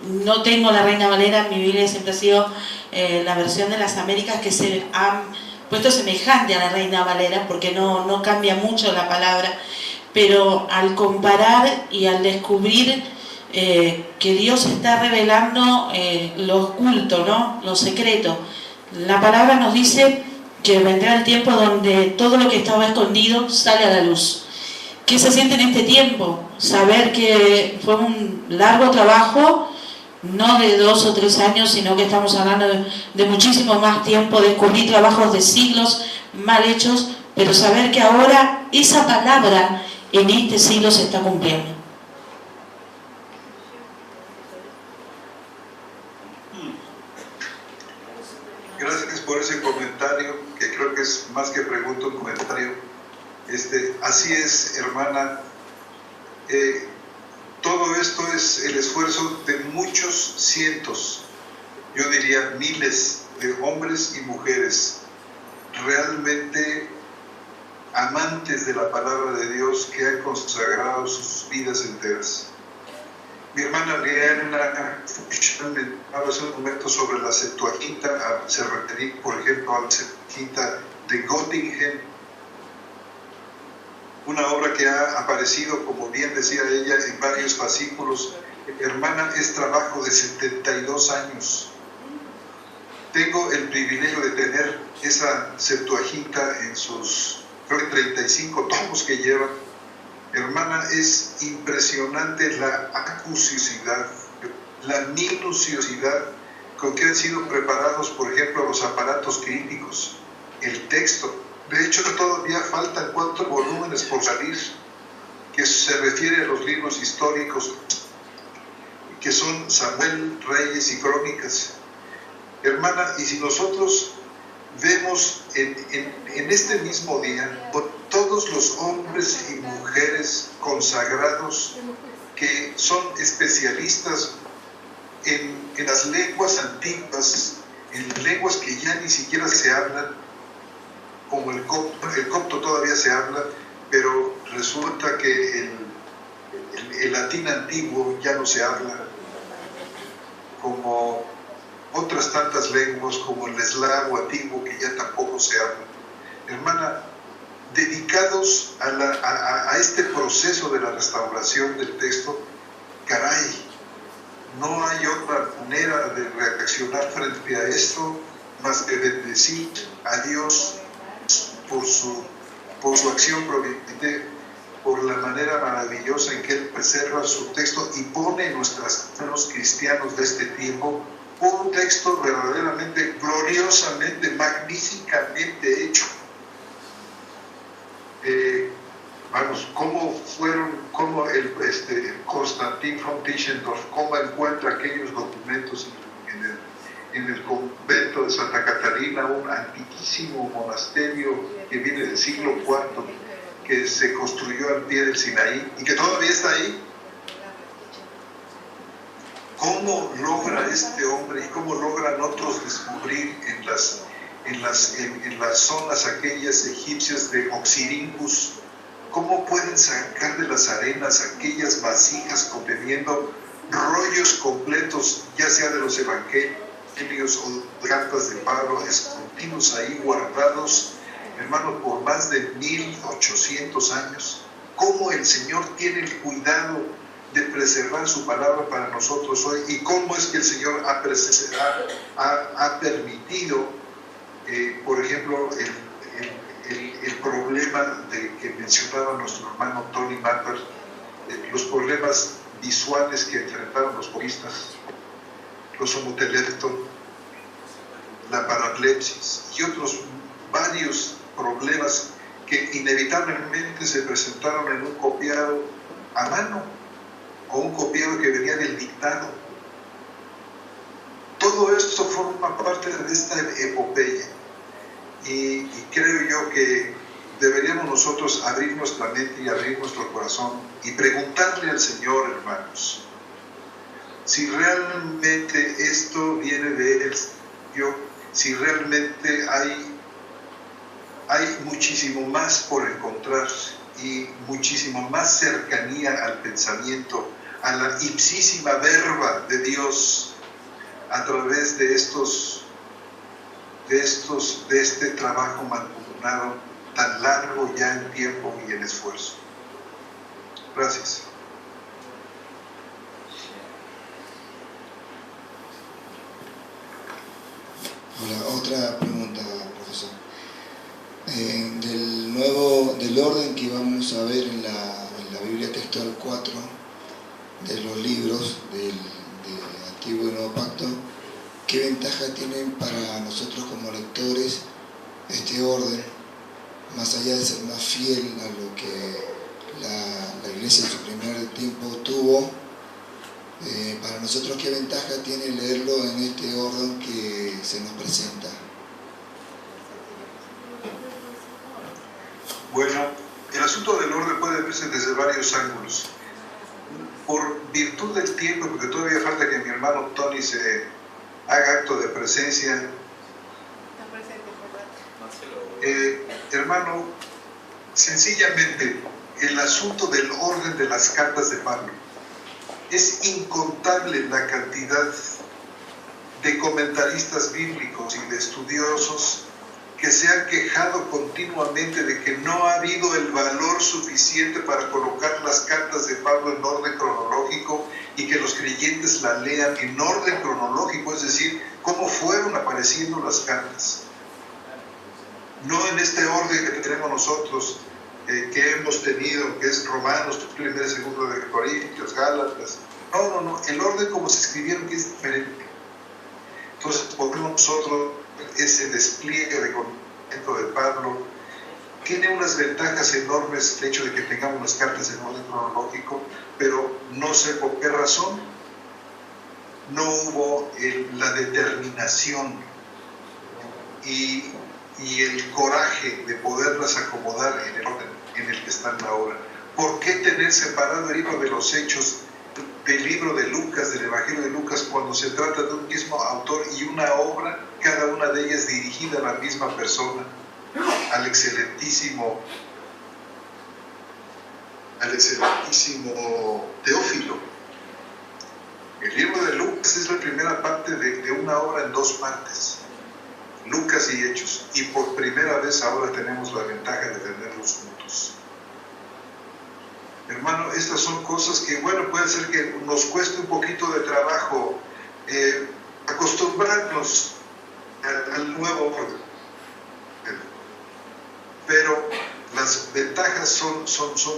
no tengo la Reina Valera, mi Biblia siempre ha sido la versión de las Américas, que se han puesto semejante a la Reina Valera, porque no cambia mucho la palabra, pero al comparar y al descubrir que Dios está revelando lo oculto, ¿no? Lo secreto. La palabra nos dice que vendrá el tiempo donde todo lo que estaba escondido sale a la luz. ¿Qué se siente en este tiempo? Saber que fue un largo trabajo, no de 2 o 3 años, sino que estamos hablando de muchísimo más tiempo, descubrir trabajos de siglos mal hechos, pero saber que ahora esa palabra en este siglo se está cumpliendo. Gracias por ese comentario, que creo que es más que pregunta, un comentario. Así es, hermana. Todo esto es el esfuerzo de muchos cientos, yo diría miles de hombres y mujeres realmente amantes de la palabra de Dios, que han consagrado sus vidas enteras. Mi hermana Liana hablaba hace un momento sobre la Septuaginta, se refería, por ejemplo, a la Septuaginta de Göttingen, una obra que ha aparecido, como bien decía ella, en varios fascículos. Hermana, es trabajo de 72 años. Tengo el privilegio de tener esa Septuaginta en sus, creo que 35 tomos que lleva. Hermana, es impresionante la acuciosidad, la minuciosidad con que han sido preparados, por ejemplo, los aparatos críticos, el texto. De hecho, todavía faltan 4 volúmenes por salir, que se refiere a los libros históricos, que son Samuel, Reyes y Crónicas. Hermana, y si nosotros vemos en este mismo día todos los hombres y mujeres consagrados que son especialistas en las lenguas antiguas, en lenguas que ya ni siquiera se hablan, como el copto todavía se habla, pero resulta que el latín antiguo ya no se habla, como otras tantas lenguas, como el eslavo antiguo, que ya tampoco se habla. Hermana, dedicados a este proceso de la restauración del texto, caray, no hay otra manera de reaccionar frente a esto más que bendecir a Dios por su acción providente, por la manera maravillosa en que Él preserva su texto y pone en nuestras manos, cristianos de este tiempo, un texto verdaderamente, gloriosamente, magníficamente hecho. Cómo el Konstantin von Tischendorf, cómo encuentra aquellos documentos en el convento de Santa Catalina, un antiquísimo monasterio que viene del siglo IV, que se construyó al pie del Sinaí y que todavía está ahí. ¿Cómo logra este hombre y cómo logran otros descubrir en las zonas aquellas egipcias de Oxirrinchus, cómo pueden sacar de las arenas aquellas vasijas conteniendo rollos completos, ya sea de los evangelios o de cartas de Pablo, escondidos ahí, guardados, hermano, por más de 1800 años? ¿Cómo el Señor tiene el cuidado de preservar su palabra para nosotros hoy? ¿Y cómo es que el Señor ha permitido, por ejemplo, el problema que mencionaba nuestro hermano Tony Mapper, los problemas visuales que enfrentaron los budistas, los homoteleptos, la paraplepsis y otros varios problemas que inevitablemente se presentaron en un copiado a mano o un copiado que venía del dictado. Todo esto forma parte de esta epopeya y creo yo que deberíamos nosotros abrir nuestra mente y abrir nuestro corazón y preguntarle al Señor, hermanos, si realmente esto viene de Él, si realmente hay muchísimo más por encontrar y muchísimo más cercanía al pensamiento, a la ipsísima verba de Dios a través de este trabajo mancomunado tan largo ya en tiempo y en esfuerzo. Gracias. Ahora, otra pregunta, profesor. Del orden que vamos a ver en la Biblia Textual 4, de los libros del Antiguo y Nuevo Pacto, ¿qué ventaja tienen para nosotros como lectores este orden, más allá de ser más fiel a lo que la Iglesia en su primer tiempo tuvo? Para nosotros, ¿qué ventaja tiene leerlo en este orden que se nos presenta? Bueno, el asunto del orden puede verse desde varios ángulos. Por virtud del tiempo, porque todavía falta que mi hermano Tony se haga acto de presencia. Hermano, sencillamente, el asunto del orden de las cartas de Pablo. Es incontable la cantidad de comentaristas bíblicos y de estudiosos que se han quejado continuamente de que no ha habido el valor suficiente para colocar las cartas de Pablo en orden cronológico y que los creyentes la lean en orden cronológico, es decir, cómo fueron apareciendo las cartas. No en este orden que tenemos nosotros, que hemos tenido, que es Romanos, primero y segundo de Corintios, Gálatas. No, el orden como se escribieron que es diferente. Entonces, podemos nosotros ese despliegue de conocimiento de Pablo tiene unas ventajas enormes el hecho de que tengamos las cartas en orden cronológico, pero no sé por qué razón no hubo la determinación y el coraje de poderlas acomodar en el orden en el que están ahora. ¿Por qué tener separado el libro de los Hechos del libro de Lucas, del Evangelio de Lucas, cuando se trata de un mismo autor y una obra, cada una de ellas dirigida a la misma persona, al excelentísimo Teófilo? El libro de Lucas es la primera parte de una obra en dos partes, Lucas y Hechos, y por primera vez ahora tenemos la ventaja de tenerlos juntos. Hermano, estas son cosas que, bueno, puede ser que nos cueste un poquito de trabajo acostumbrarnos al nuevo orden, pero las ventajas son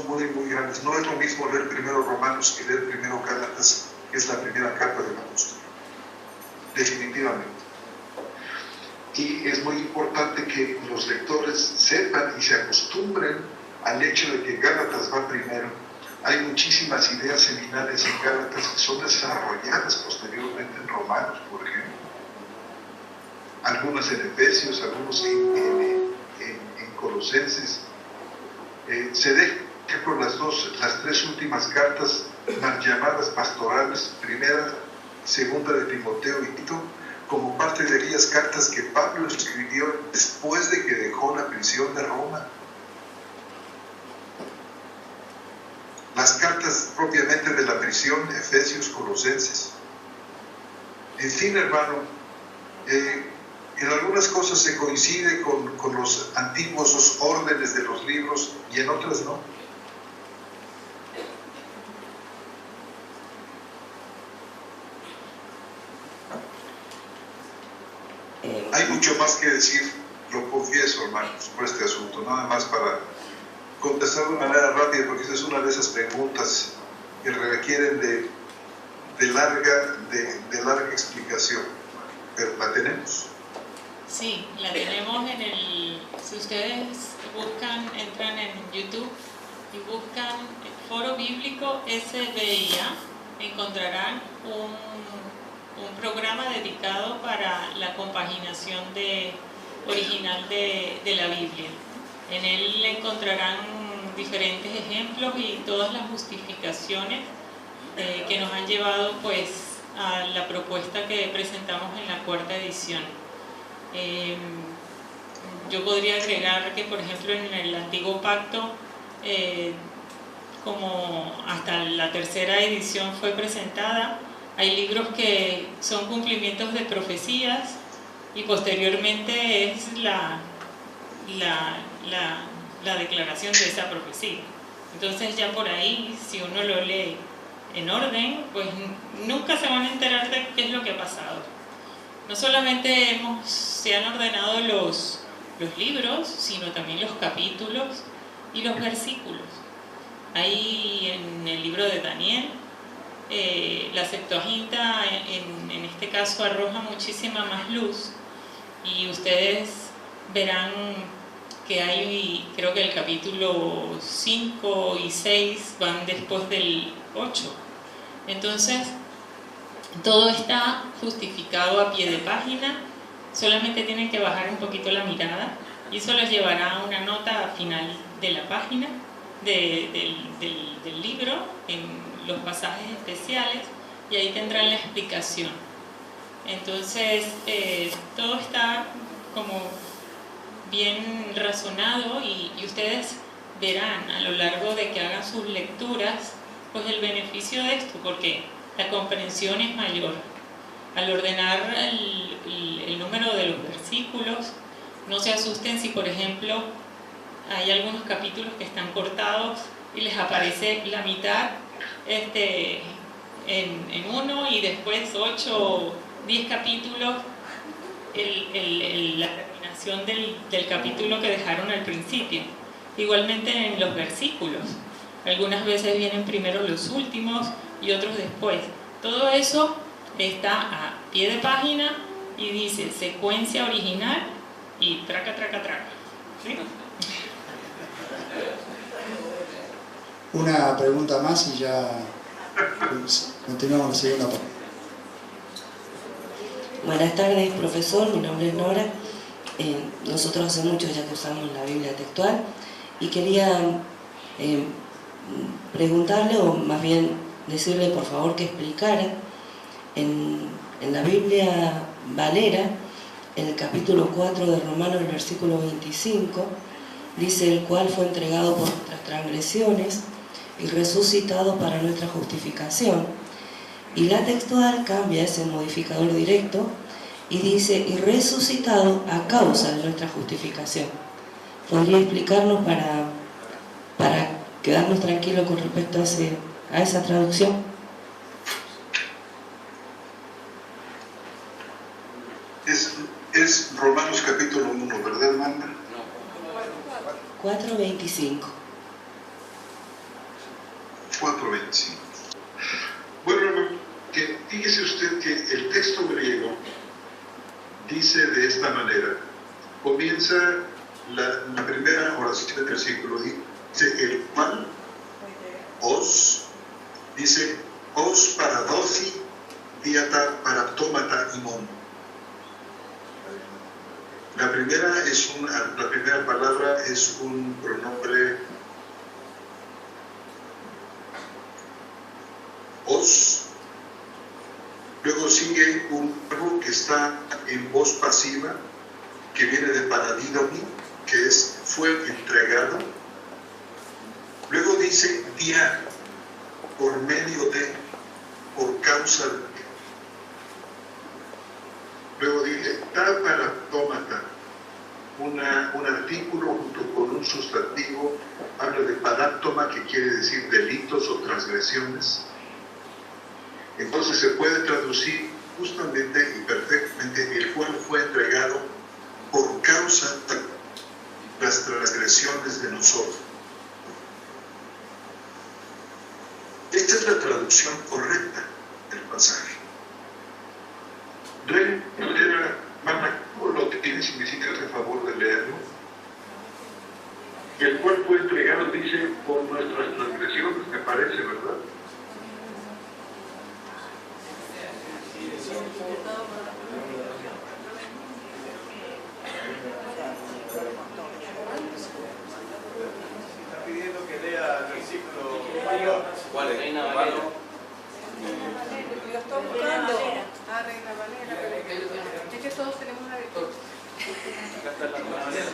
muy, muy grandes. No es lo mismo leer primero Romanos que leer primero Gálatas, que es la primera carta del apóstol, definitivamente. Y es muy importante que los lectores sepan y se acostumbren al hecho de que Gálatas va primero. Hay muchísimas ideas seminales en Gálatas que son desarrolladas posteriormente en Romanos, por ejemplo. Algunas en Efesios, algunos en Colosenses. Se deja, por las tres últimas cartas llamadas pastorales, primera, segunda de Timoteo y Tito, como parte de aquellas cartas que Pablo escribió después de que dejó la prisión de Roma. Las cartas propiamente de la prisión, Efesios, Colosenses. En fin, hermano, en algunas cosas se coincide con los antiguos órdenes de los libros y en otras no. Hay mucho más que decir, lo confieso, hermanos, por este asunto, nada más para contestar de manera rápida, porque esa es una de esas preguntas que requieren de larga explicación, pero la tenemos. Sí, la tenemos si ustedes entran en YouTube y buscan el Foro Bíblico SBIA, encontrarán un programa dedicado para la compaginación original de la Biblia. En él encontrarán diferentes ejemplos y todas las justificaciones que nos han llevado pues a la propuesta que presentamos en la cuarta edición. Yo podría agregar que, por ejemplo, en el Antiguo Pacto como hasta la tercera edición fue presentada, hay libros que son cumplimientos de profecías y posteriormente es la declaración de esa profecía. Entonces ya por ahí, si uno lo lee en orden, pues nunca se van a enterar de qué es lo que ha pasado. No solamente se han ordenado los libros, sino también los capítulos y los versículos. Ahí en el libro de Daniel, la Septuaginta en este caso arroja muchísima más luz, y ustedes verán que hay, creo que el capítulo 5 y 6 van después del 8. Entonces, todo está justificado a pie de página, solamente tienen que bajar un poquito la mirada y eso les llevará a una nota final de la página del libro, en los pasajes especiales, y ahí tendrán la explicación. Entonces, todo está como bien razonado y ustedes verán a lo largo de que hagan sus lecturas pues el beneficio de esto, porque la comprensión es mayor. Al ordenar el número de los versículos, no se asusten si por ejemplo hay algunos capítulos que están cortados y les aparece la mitad en uno y después 8 o 10 capítulos la terminación del capítulo que dejaron al principio. Igualmente en los versículos, algunas veces vienen primero los últimos y otros después. Todo eso está a pie de página y dice secuencia original y traca, traca, traca. ¿Sí? Una pregunta más y ya continuamos la segunda parte. Buenas tardes, profesor. Mi nombre es Nora. Nosotros hace mucho ya que usamos la Biblia textual y quería preguntarle, o más bien decirle por favor que explicara en la Biblia Valera, en el capítulo 4 de Romanos, el versículo 25, dice: el cual fue entregado por nuestras transgresiones y resucitado para nuestra justificación. Y la textual cambia ese modificador directo y dice: y resucitado a causa de nuestra justificación. ¿Podría explicarnos para quedarnos tranquilos con respecto a esa traducción? Es Romanos capítulo 1, ¿verdad, Amanda? 4:25. 4:25. Bueno, hermano, fíjese usted que el texto griego dice de esta manera. Comienza la primera oración del versículo, dice el cual os, dice os paradosi diata paraptómata imón. La primera palabra es un pronombre os, luego sigue un verbo que está en voz pasiva, que viene de paradidomi, que es fue entregado. Luego dice dia, por medio de, por causa de. Luego dice ta paraptómata, un artículo junto con un sustantivo, habla de paráptoma, que quiere decir delitos o transgresiones. Entonces se puede traducir justamente y perfectamente el cual fue entregado por causa de las transgresiones de nosotros. Esta es la traducción correcta del pasaje. Lo que tiene, si me hicieras el favor de leerlo. Y el cual fue entregado, dice, por nuestras transgresiones, me parece, ¿verdad? Está pidiendo que lea el versículo mayor. ¿Cuál es? Reina Valera. Lo estoy buscando. Ah, Reina Valera. Es que todos tenemos una victoria. Acá está la Reina Valera.